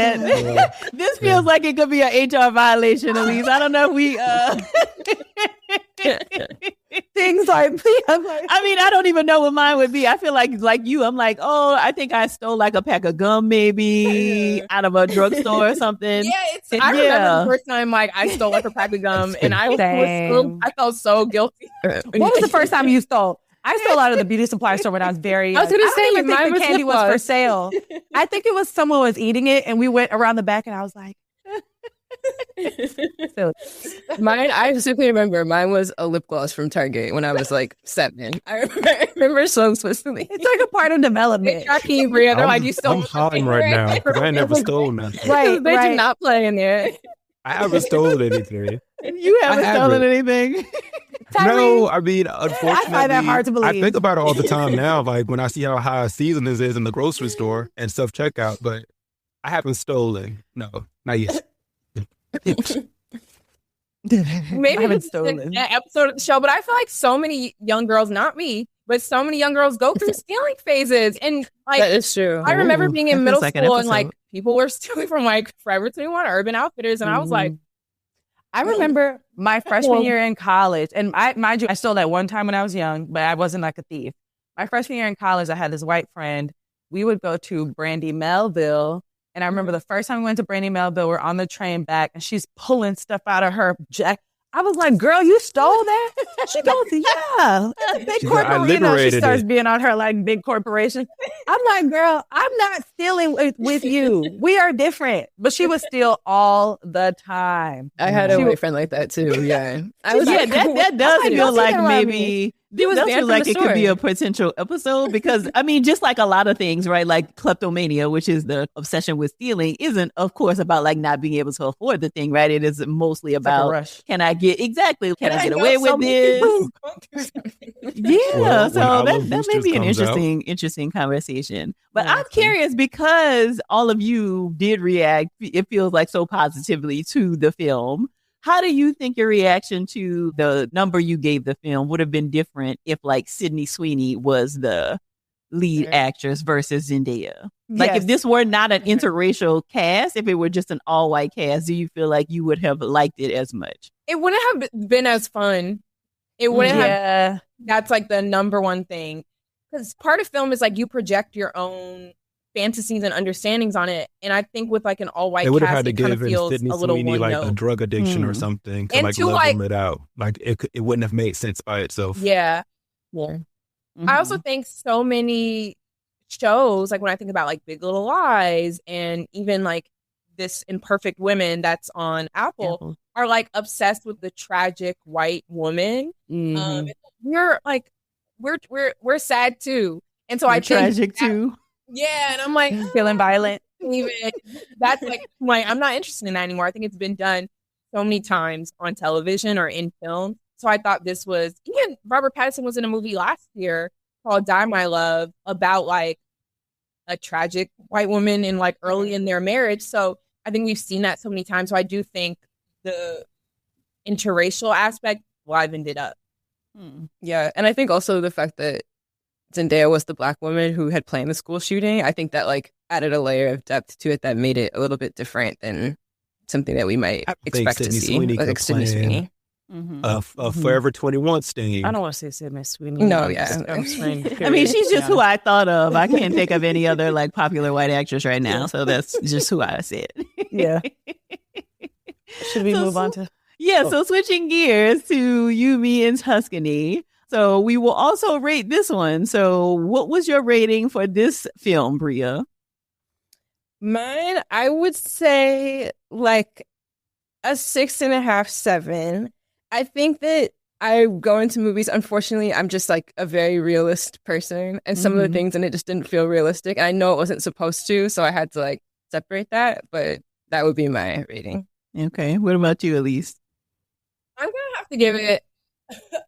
This feels like it could be an HR violation, Elise. I don't know if we things like I mean, I don't even know what mine would be. I feel like you, I'm like, oh, I think I stole like a pack of gum maybe out of a drugstore or something. Yeah, I remember the first time like I stole like a pack of gum and I felt so guilty. What was the first time you stole? I stole out of the beauty supply store when I was very young. I was going to say, I think the candy was for sale. I think it was someone was eating it and we went around the back and I was like, Mine, I simply remember mine was a lip gloss from Target when I was like 7. I remember so explicitly. It's like a part of development. They're like, you stole. I'm hiding right now because I never stole nothing. Right, they did not play in there. I haven't stolen anything. You haven't stolen anything. No, I mean, unfortunately, I find that hard to believe. I think about it all the time now, like when I see how high seasonings is in the grocery store and self-checkout, but I haven't stolen. No, not yet. Maybe it's an episode of the show, but I feel like so many young girls, not me, but so many young girls go through stealing phases. And like, that is true. I remember being in middle school and like people were stealing from like Forever 21 or Urban Outfitters. And I was like, I remember my freshman year in college, and mind you, I stole that one time when I was young, but I wasn't like a thief. My freshman year in college, I had this white friend. We would go to Brandy Melville, and I remember the first time we went to Brandy Melville, we're on the train back, and she's pulling stuff out of her jacket. I was like, girl, you stole that? She goes, yeah. Big corporation. You know, she starts being on her like big corporation. I'm like, girl, I'm not stealing with you. We are different. But she would steal all the time. I had a white friend like that too. Yeah. I was that does feel like maybe it does feel like it could be a potential episode because I mean, just like a lot of things, right? Like kleptomania, which is the obsession with stealing, isn't of course about like not being able to afford the thing, right? It is mostly about rush. Can I get away with this? Yeah, so that may be an interesting conversation. But I'm curious because all of you did react, it feels like so positively to the film. How do you think your reaction to the number you gave the film would have been different if like Sydney Sweeney was the lead actress versus Zendaya? Like if this were not an interracial cast, if it were just an all-white cast, do you feel like you would have liked it as much? It wouldn't have been as fun. It wouldn't have. That's like the number one thing. Because part of film is like you project your own fantasies and understandings on it, and I think with like an all-white cast, would have had to it kind of give feels Sydney a little Sweeney like a drug addiction or something to like level it out. Like it wouldn't have made sense by itself. Yeah. I also think so many shows, like when I think about like Big Little Lies and even like this Imperfect Women that's on Apple. Are like obsessed with the tragic white woman. We're like we're sad too, and so I think tragic too. Yeah, and I'm like feeling violent. Even that's like I'm not interested in that anymore. I think it's been done so many times on television or in film. So I thought this was, even Robert Pattinson was in a movie last year called Die My Love about like a tragic white woman in like early in their marriage. So I think we've seen that so many times. So I do think the interracial aspect livened it up. Yeah, and I think also the fact that Zendaya was the Black woman who had planned the school shooting, I think that like added a layer of depth to it that made it a little bit different than something that we might expect to see. Like Sydney Sweeney. Forever 21 sting. I don't want to say Sydney Sweeney. No, yeah. I mean, she's just who I thought of. I can't think of any other like popular white actress right now. So that's just who I said. Yeah. Should we move on to? Yeah, so switching gears to You, Me, and Tuscany. So we will also rate this one. So what was your rating for this film, Bria? Mine, I would say like a 6.5, 7. I think that I go into movies, unfortunately, I'm just like a very realist person. And some of the things in it just didn't feel realistic. I know it wasn't supposed to, so I had to like separate that. But that would be my rating. Okay. What about you, Elise? I'm going to have to give it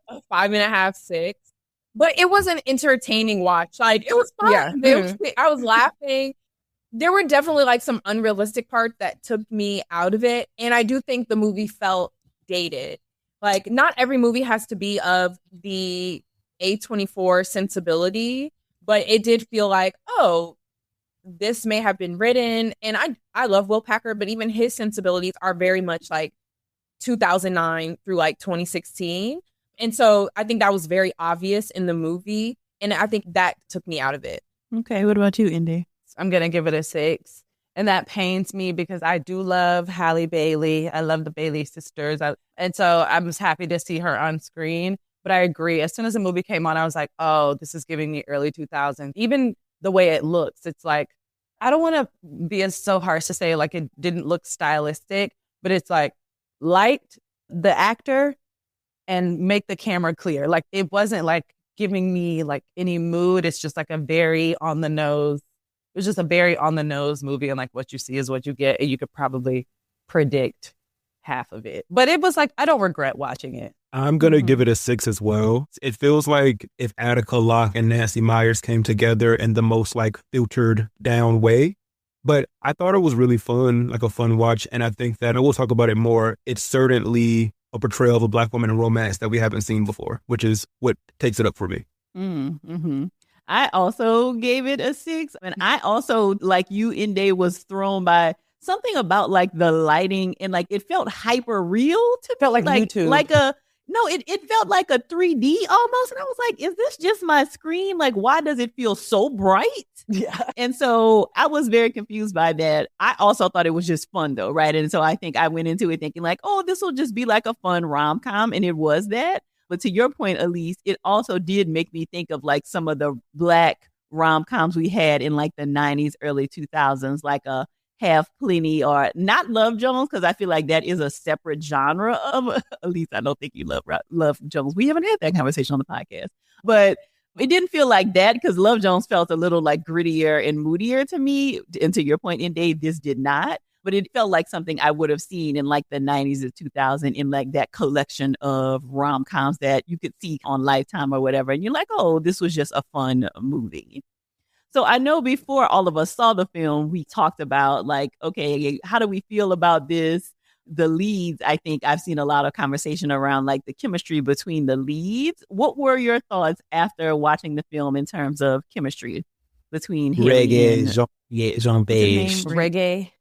a 5.5, 6. But it was an entertaining watch. Like, it was fun. Yeah. I was laughing. There were definitely like some unrealistic parts that took me out of it. And I do think the movie felt dated. Like, not every movie has to be of the A24 sensibility, but it did feel like, oh, this may have been written. And I love Will Packer, but even his sensibilities are very much like 2009 through like 2016. And so I think that was very obvious in the movie. And I think that took me out of it. Okay. What about you, Indy? I'm going to give it a 6. And that pains me because I do love Halle Bailey. I love the Bailey sisters. And so I was happy to see her on screen. But I agree. As soon as the movie came on, I was like, oh, this is giving me early 2000s. Even the way it looks, it's like, I don't want to be so harsh to say like it didn't look stylistic, but it's like light the actor and make the camera clear. Like it wasn't like giving me like any mood. It's just like a very on the nose. It was just a very on the nose movie, and like what you see is what you get, and you could probably predict half of it. But it was like, I don't regret watching it. I'm going to give it a 6 as well. It feels like if Attica Locke and Nancy Meyers came together in the most like filtered down way. But I thought it was really fun, like a fun watch. And I think that, and we'll talk about it more, it's certainly a portrayal of a Black woman in romance that we haven't seen before, which is what takes it up for me. Mm-hmm. I also gave it a 6. And I also, like you, Inde, was thrown by something about like the lighting and like it felt hyper real to felt like YouTube. Like it felt like a 3D almost. And I was like, is this just my screen? Like, why does it feel so bright? Yeah. And so I was very confused by that. I also thought it was just fun though, right? And so I think I went into it thinking like, oh, this will just be like a fun rom-com. And it was that. But to your point, Elise, it also did make me think of like some of the Black rom-coms we had in like the 90s, early 2000s, like a Have Plenty or not Love Jones, because I feel like that is a separate genre of, at least I don't think you love Jones. We haven't had that conversation on the podcast, but it didn't feel like that because Love Jones felt a little like grittier and moodier to me. And to your point, Inde, this did not, but it felt like something I would have seen in like the 90s or 2000 in like that collection of rom-coms that you could see on Lifetime or whatever. And you're like, oh, this was just a fun movie. So I know before all of us saw the film, we talked about like, okay, how do we feel about this? The leads, I think I've seen a lot of conversation around like the chemistry between the leads. What were your thoughts after watching the film in terms of chemistry between Regé-Jean Page?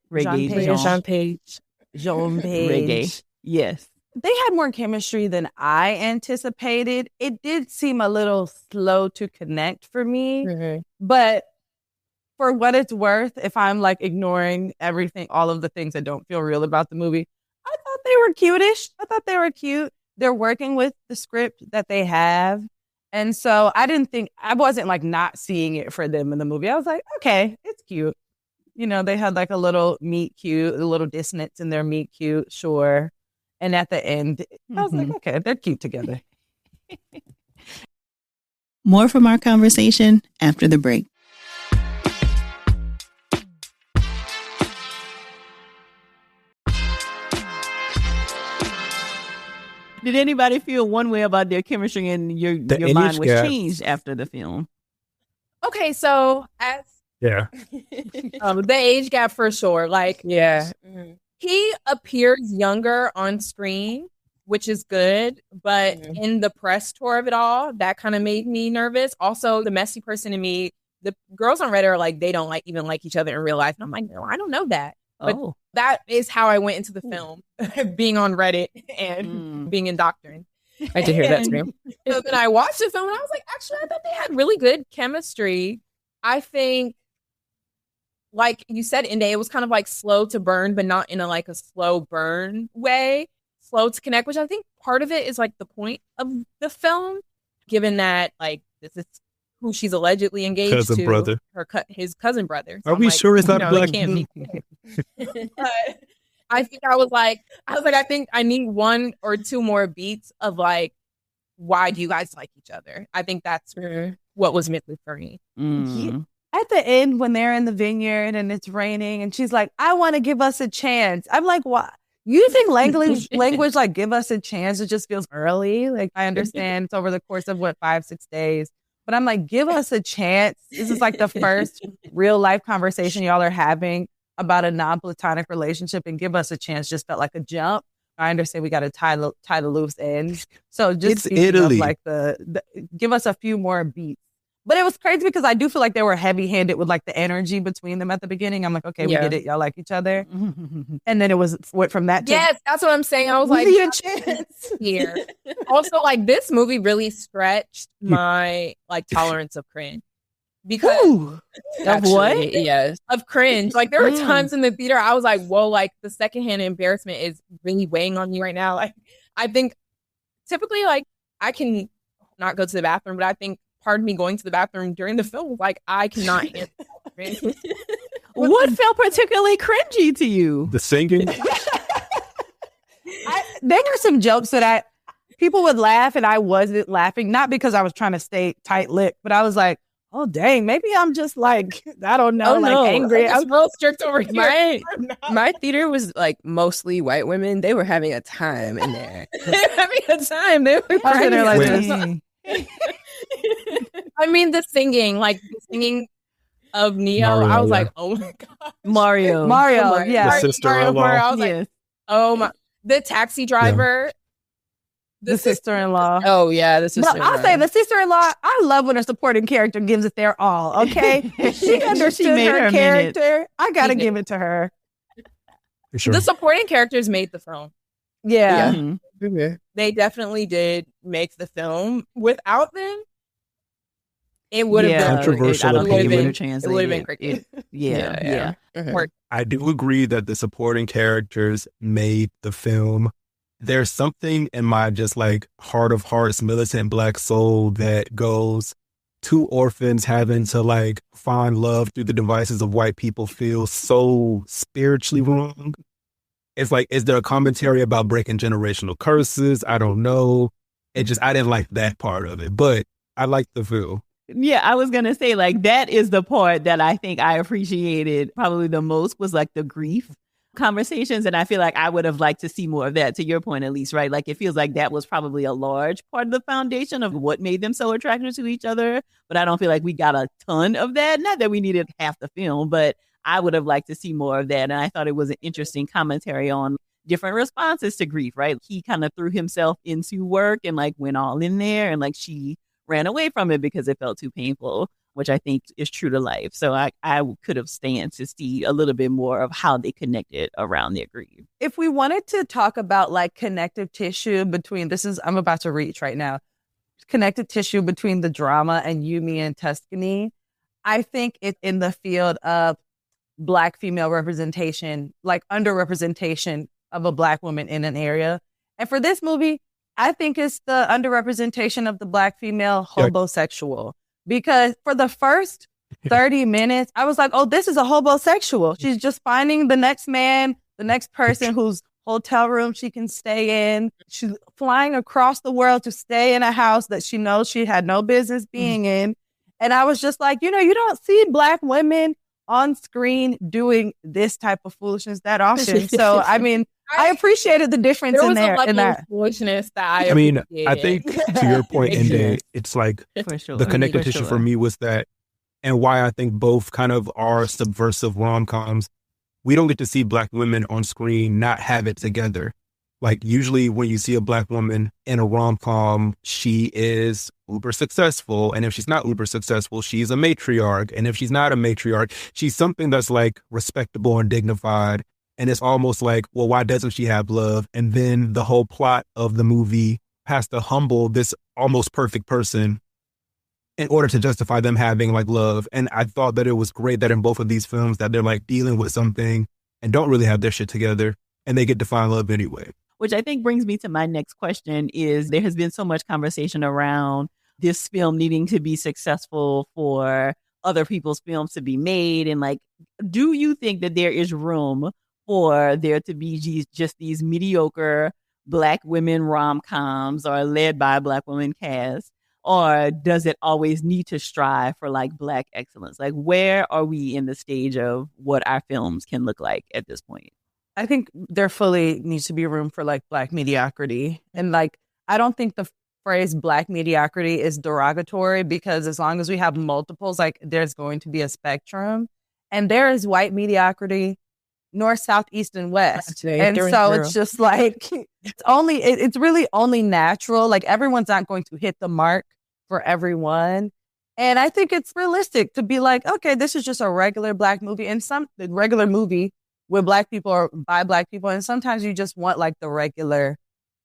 Regé-Jean Page. Yes. They had more chemistry than I anticipated. It did seem a little slow to connect for me. Mm-hmm. But for what it's worth, if I'm like ignoring everything, all of the things that don't feel real about the movie, I thought they were cutish. I thought they were cute. They're working with the script that they have. And so I wasn't like not seeing it for them in the movie. I was like, okay, it's cute. You know, they had like a little meet cute, a little dissonance in their meet cute, sure. And at the end, I was like, okay, they're cute together. More from our conversation after the break. Did anybody feel one way about their chemistry and your mind was changed after the film? Okay, so as Yeah. The age gap for sure. Like, Yeah. he appears younger on screen, which is good, but in the press tour of it all, that kind of made me nervous. Also, the messy person in me, the girls on Reddit are like, they don't even like each other in real life. And I'm like, no, I don't know that. But that is how I went into the film, being on Reddit and being indoctrinated. I did hear that too. So then I watched the film and I was like, actually, I thought they had really good chemistry. I think, like you said, Inde, it was kind of like slow to burn, but not in a slow burn way. Slow to connect, which I think part of it is like the point of the film, given that like this is who she's allegedly engaged cousin to, brother. His cousin brother. So Are we sure it's not black? But I think I was like, I think I need one or two more beats of like, why do you guys like each other? I think that's what was missing for me. At the end, when they're in the vineyard and it's raining, and she's like, "I want to give us a chance." I'm like, "What? Using language like give us a chance, it just feels early." Like, I understand it's over the course of 5-6 days, but I'm like, give us a chance. This is like the first real life conversation y'all are having about a non-platonic relationship, and give us a chance just felt like a jump. I understand we got to tie the loose ends. So just it's Italy. like give us a few more beats. But it was crazy because I do feel like they were heavy-handed with like the energy between them at the beginning. I'm like, okay, we get it. Y'all like each other. And then went from that to... Yes, that's what I'm saying. I was like, a chance here. Also, like, this movie really stretched my like tolerance of cringe. Because of what? Yes. Of cringe. Like, there were times in the theater I was like, whoa, like the secondhand embarrassment is really weighing on me right now. Like, I think typically, like, I can not go to the bathroom, but I think part of me going to the bathroom during the film was like, I cannot handle What felt particularly cringy to you? The singing? There were some jokes that people would laugh and I wasn't laughing, not because I was trying to stay tight-lipped, but I was like, oh, dang, maybe I'm just like, I don't know, angry. I'm real strict over here. My theater was like mostly white women. They were having a time in there. They were having a time. They were crying. I mean, the singing of Neo, Mario, I was like, oh my God. Mario, yeah. The sister-in-law. I was like, oh my. The taxi driver. The sister-in-law. Oh, yeah, the sister-in-law. I'll say the sister-in-law, I love when a supporting character gives it their all, okay? She understood her character. Minute. I got to give it to her. For sure. The supporting characters made the film. Yeah. Mm-hmm. They definitely did make the film. Without them, it would have been controversial. I don't think it would have translated. It would have been cricket. Yeah. Mm-hmm. I do agree that the supporting characters made the film. There's something in my just like heart of hearts, militant Black soul that goes, two orphans having to like find love through the devices of white people feels so spiritually wrong. It's like, is there a commentary about breaking generational curses? I don't know. I didn't like that part of it, but I liked the film. Yeah, I was going to say, like, that is the part that I think I appreciated probably the most, was like the grief conversations. And I feel like I would have liked to see more of that, to your point, at least, right? Like, it feels like that was probably a large part of the foundation of what made them so attracted to each other. But I don't feel like we got a ton of that. Not that we needed half the film, but I would have liked to see more of that. And I thought it was an interesting commentary on different responses to grief, right? He kind of threw himself into work and like went all in there, and like she ran away from it because it felt too painful, which I think is true to life. So I could have stand to see a little bit more of how they connected around their grief. If we wanted to talk about like connective tissue between, I'm about to reach right now, connective tissue between the drama and Yumi and Tuscany, I think it's in the field of Black female representation, like underrepresentation of a Black woman in an area. And for this movie, I think it's the underrepresentation of the Black female hobosexual. Because for the first 30 minutes, I was like, oh, this is a hobosexual. She's just finding the next man, the next person whose hotel room she can stay in. She's flying across the world to stay in a house that she knows she had no business being in. And I was just like, you don't see Black women on screen doing this type of foolishness that often. So, I mean, I appreciated the difference in there. There was a level of foolishness that I think to your point, Inde, it's like For sure. the connective tissue for me was that and why I think both kind of are subversive rom-coms. We don't get to see Black women on screen not have it together. Like usually when you see a Black woman in a rom-com, she is uber successful. And if she's not uber successful, she's a matriarch. And if she's not a matriarch, she's something that's like respectable and dignified. And it's almost like, well, why doesn't she have love? And then the whole plot of the movie has to humble this almost perfect person in order to justify them having like love. And I thought that it was great that in both of these films that they're like dealing with something and don't really have their shit together and they get to find love anyway. Which I think brings me to my next question is there has been so much conversation around this film needing to be successful for other people's films to be made. And like, do you think that there is room for there to be just these mediocre Black women rom-coms or led by a Black woman cast? Or does it always need to strive for like Black excellence? Like, where are we in the stage of what our films can look like at this point? I think there fully needs to be room for like Black mediocrity. And like, I don't think the phrase Black mediocrity is derogatory, because as long as we have multiples, like there's going to be a spectrum, and there is white mediocrity, north, south, east, and west. And so it's just like, it's really only natural. Like everyone's not going to hit the mark for everyone. And I think it's realistic to be like, okay, this is just a regular Black movie, and the regular movie with Black people or by Black people. And sometimes you just want like the regular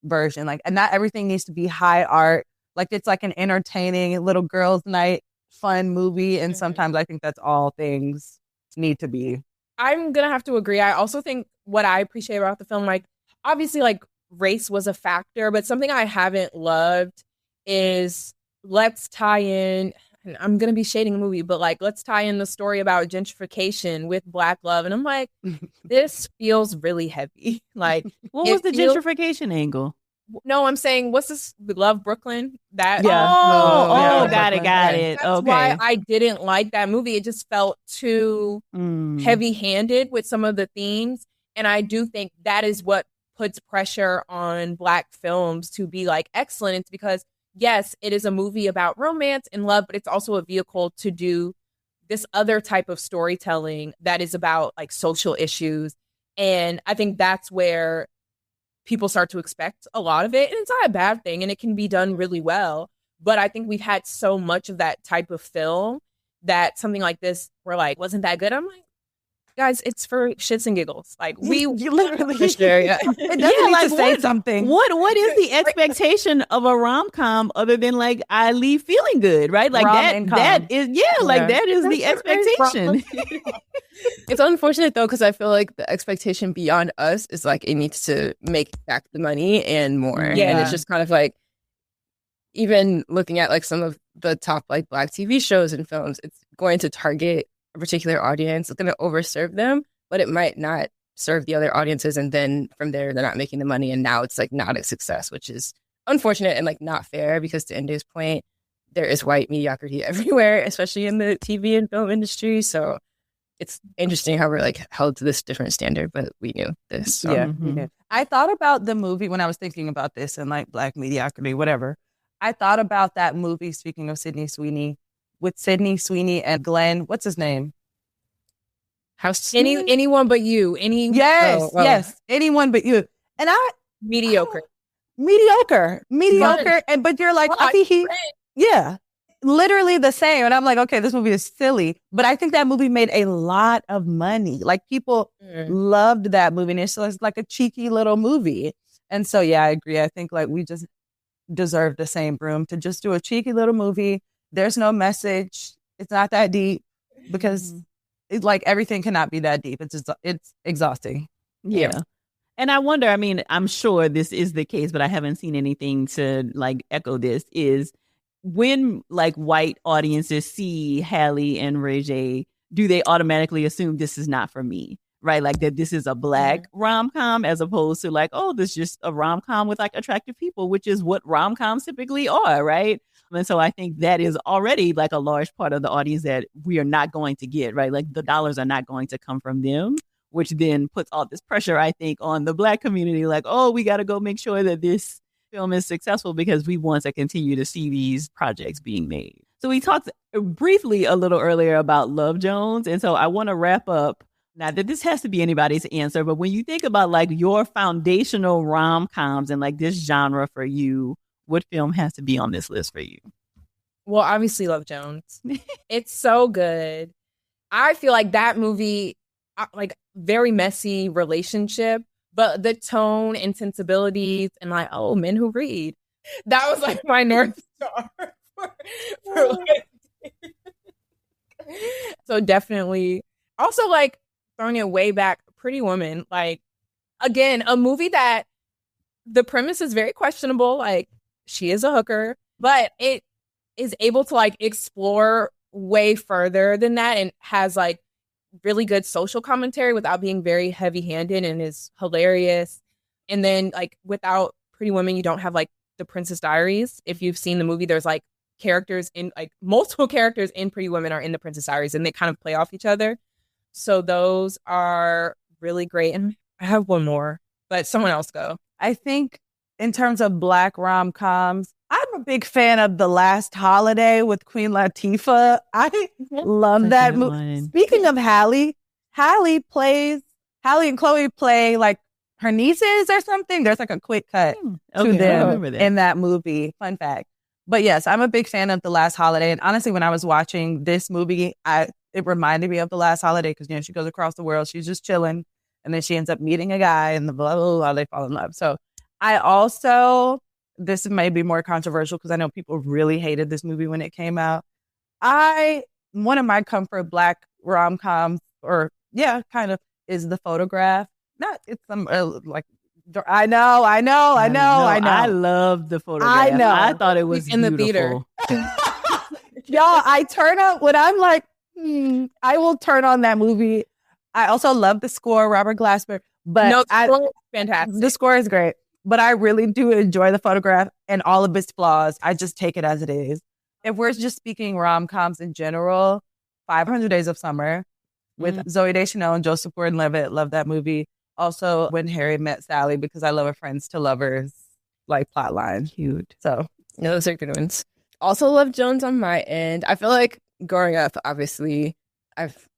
version. Like, and not everything needs to be high art. Like it's like an entertaining little girls' night fun movie. And sometimes I think that's all things need to be. I'm going to have to agree. I also think what I appreciate about the film, like obviously like race was a factor, but something I haven't loved is let's tie in, and I'm going to be shading the movie, but like, let's tie in the story about gentrification with Black love. And I'm like, this feels really heavy. Like, what was the gentrification angle? No, I'm saying, what's this? Love Brooklyn? That yeah. Got it. That's why I didn't like that movie. It just felt too heavy-handed with some of the themes, and I do think that is what puts pressure on Black films to be like excellent. It's because yes, it is a movie about romance and love, but it's also a vehicle to do this other type of storytelling that is about like social issues, and I think that's where people start to expect a lot of it. And it's not a bad thing, and it can be done really well. But I think we've had so much of that type of film that something like this, we're like, wasn't that good? I'm like, guys, it's for shits and giggles. Like you literally, it doesn't need like, to say something. What is the expectation of a rom-com other than like I leave feeling good, right? Like that is like that is the expectation. It's unfortunate though, because I feel like the expectation beyond us is like it needs to make back the money and more. Yeah. And it's just kind of like, even looking at like some of the top like Black TV shows and films, it's going to target a particular audience. It's going to overserve them, but it might not serve the other audiences. And then from there, they're not making the money. And now it's like not a success, which is unfortunate and like not fair, because to Nday's point, there is white mediocrity everywhere, especially in the TV and film industry. So it's interesting how we're like held to this different standard, but we knew this. So. Yeah. Mm-hmm. I thought about the movie when I was thinking about this and like Black mediocrity, whatever. I thought about that movie, speaking of Sydney Sweeney, with Sydney Sweeney and Glenn, what's his name? Anyone but you. Yes, anyone but you. And mediocre. And but you're like, I think literally the same. And I'm like, okay, this movie is silly, but I think that movie made a lot of money. Like people loved that movie, and it's like a cheeky little movie. And so yeah, I agree. I think like we just deserve the same room to just do a cheeky little movie. There's no message. It's not that deep, because it's like everything cannot be that deep. It's exhausting. Yeah. And I wonder, I mean, I'm sure this is the case, but I haven't seen anything to like echo this, is when like white audiences see Halle and Regé, do they automatically assume this is not for me? Right? Like that this is a Black rom-com, as opposed to like, oh, this is just a rom-com with like attractive people, which is what rom-coms typically are, right? And so I think that is already like a large part of the audience that we are not going to get, right? Like the dollars are not going to come from them, which then puts all this pressure, I think, on the Black community. Like, oh, we got to go make sure that this film is successful because we want to continue to see these projects being made. So we talked briefly a little earlier about Love Jones. And so I want to wrap up. Now that this has to be anybody's answer, but when you think about like your foundational rom-coms and like this genre for you, what film has to be on this list for you? Well, obviously Love Jones. It's so good. I feel like that movie, like very messy relationship, but the tone and sensibilities and like, oh, men who read. That was like my North Star. So definitely. Also, like throwing it way back, Pretty Woman. Like, again, a movie that the premise is very questionable. Like, she is a hooker, but it is able to like explore way further than that and has like really good social commentary without being very heavy-handed and is hilarious. And then like without Pretty Woman, you don't have like The Princess Diaries. If you've seen the movie, there's like characters in like multiple characters in Pretty Woman are in The Princess Diaries and they kind of play off each other. So those are really great. And I have one more, but someone else go. I think in terms of Black rom-coms, I'm a big fan of The Last Holiday with Queen Latifah. I love that movie. Speaking of Halle and Klay play like her nieces or something. There's like a quick cut to them in that movie. Fun fact. But yes, I'm a big fan of The Last Holiday. And honestly, when I was watching this movie, it reminded me of The Last Holiday because, you know, she goes across the world. She's just chilling. And then she ends up meeting a guy and blah, blah, blah, they fall in love. So I also... this may be more controversial because I know people really hated this movie when it came out. One of my comfort Black rom-coms, kind of, is The Photograph. It's some like, I know. I love The Photograph. I know. I thought it was in beautiful. the theater. Y'all, I turn up when I'm like, I will turn on that movie. I also love the score, Robert Glasper. But no, the score is fantastic. The score is great. But I really do enjoy The Photograph and all of its flaws. I just take it as it is. If we're just speaking rom-coms in general, 500 Days of Summer with Zooey Deschanel and Joseph Gordon-Levitt. Love that movie. Also, When Harry Met Sally, because I love a friends to lovers like plot line. Cute. So, no, those are good ones. Also love Jones on my end. I feel like growing up, obviously, I've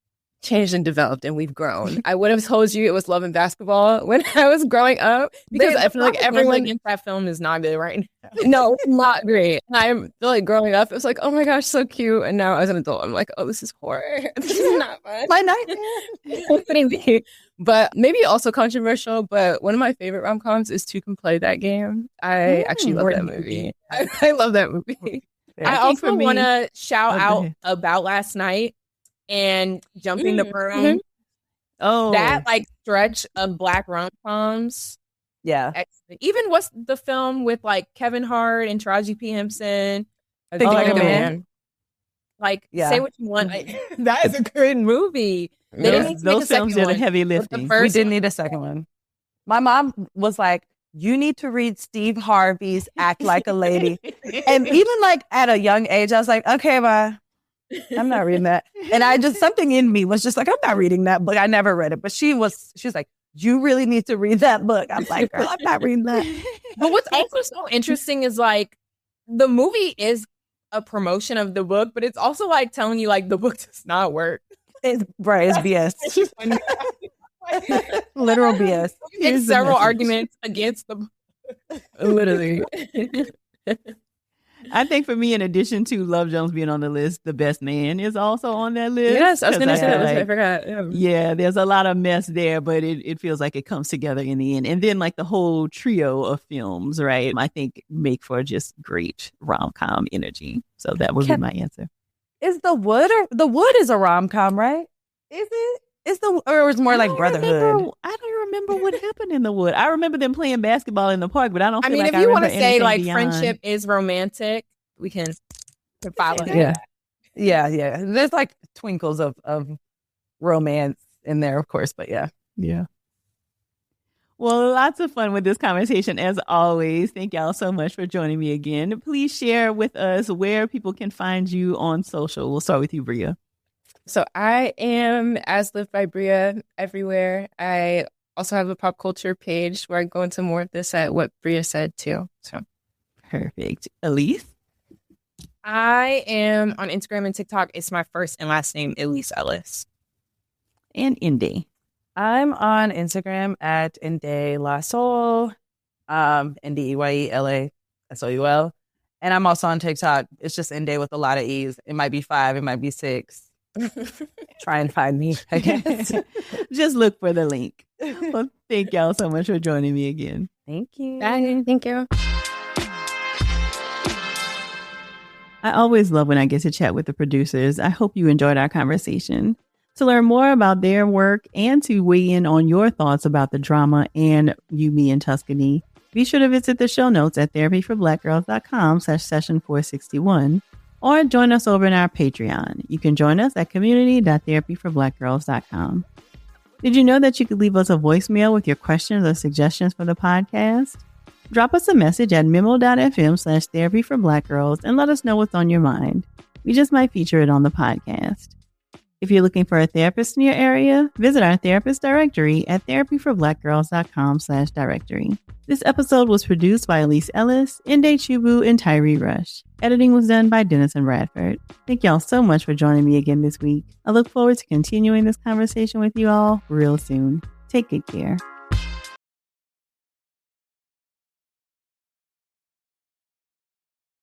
changed and developed and we've grown. I would have told you it was Love and Basketball when I was growing up because I feel like everyone against that film is not good right now. No, it's not great. And I feel like growing up, it was like, oh my gosh, so cute. And now as an adult, I'm like, oh, this is horror. This is not fun. My nightmare. But maybe also controversial, but one of my favorite rom-coms is To Can Play That Game. I actually love that movie. I love that movie. I also want to shout out About Last Night and Jumping the Broom. Oh, that like stretch of Black rom-coms. Yeah. Excellent. Even what's the film with like Kevin Hart and Taraji P. Henson? Think Like a Man. Like, say what you want. That is a good movie. They didn't need to those films did a heavy lifting. We didn't need a second one. My mom was like, you need to read Steve Harvey's Act Like a Lady. And even like at a young age, I was like, okay, Ma, I'm not reading that. And I just, something in me was just like, I'm not reading that book. I never read it. But she was like, you really need to read that book. I'm like, girl, I'm not reading that. But what's also so interesting is like, the movie is a promotion of the book, but it's also like telling you like the book does not work. It's BS. Literal BS. It's several arguments against the book. Literally. I think for me, in addition to Love Jones being on the list, The Best Man is also on that list. Yes, I was going to say that. I forgot. Yeah, there's a lot of mess there, but it feels like it comes together in the end. And then like the whole trio of films, right, I think make for just great rom-com energy. So that would be my answer. Is The Wood is a rom-com, right? Is it? Or it's more like Brotherhood? I don't remember what happened in The Wood. I remember them playing basketball in the park, but I don't feel like if you want to say like friendship is romantic, we can follow it. Yeah. There's like twinkles of romance in there, of course, but yeah. Well, lots of fun with this conversation as always. Thank y'all so much for joining me again. Please share with us where people can find you on social. We'll start with you, Bria. So I am As Lived by Bria everywhere. I also have a pop culture page where I go into more of this at what Bria said too. So perfect. Elise? I am on Instagram and TikTok. It's my first and last name, Elise Ellis. And Indy. I'm on Instagram at IndeLaSoul, IndeYelaSoul. And I'm also on TikTok. It's just Inde with a lot of E's. It might be 5, it might be 6. Try and find me, I guess. Just look for the link. Well, thank y'all so much for joining me again. Thank you. Bye. Thank you. I always love when I get to chat with the producers. I hope you enjoyed our conversation. To learn more about their work and to weigh in on your thoughts about the drama and You, Me, and Tuscany, be sure to visit the show notes at therapyforblackgirls.com/session461 or join us over in our Patreon. You can join us at community.therapyforblackgirls.com. Did you know that you could leave us a voicemail with your questions or suggestions for the podcast? Drop us a message at memo.fm/therapyforblackgirls and let us know what's on your mind. We just might feature it on the podcast. If you're looking for a therapist in your area, visit our therapist directory at therapyforblackgirls.com/directory. This episode was produced by Elise Ellis, Inde Chubu, and Tyree Rush. Editing was done by Dennis and Bradford. Thank y'all so much for joining me again this week. I look forward to continuing this conversation with you all real soon. Take good care.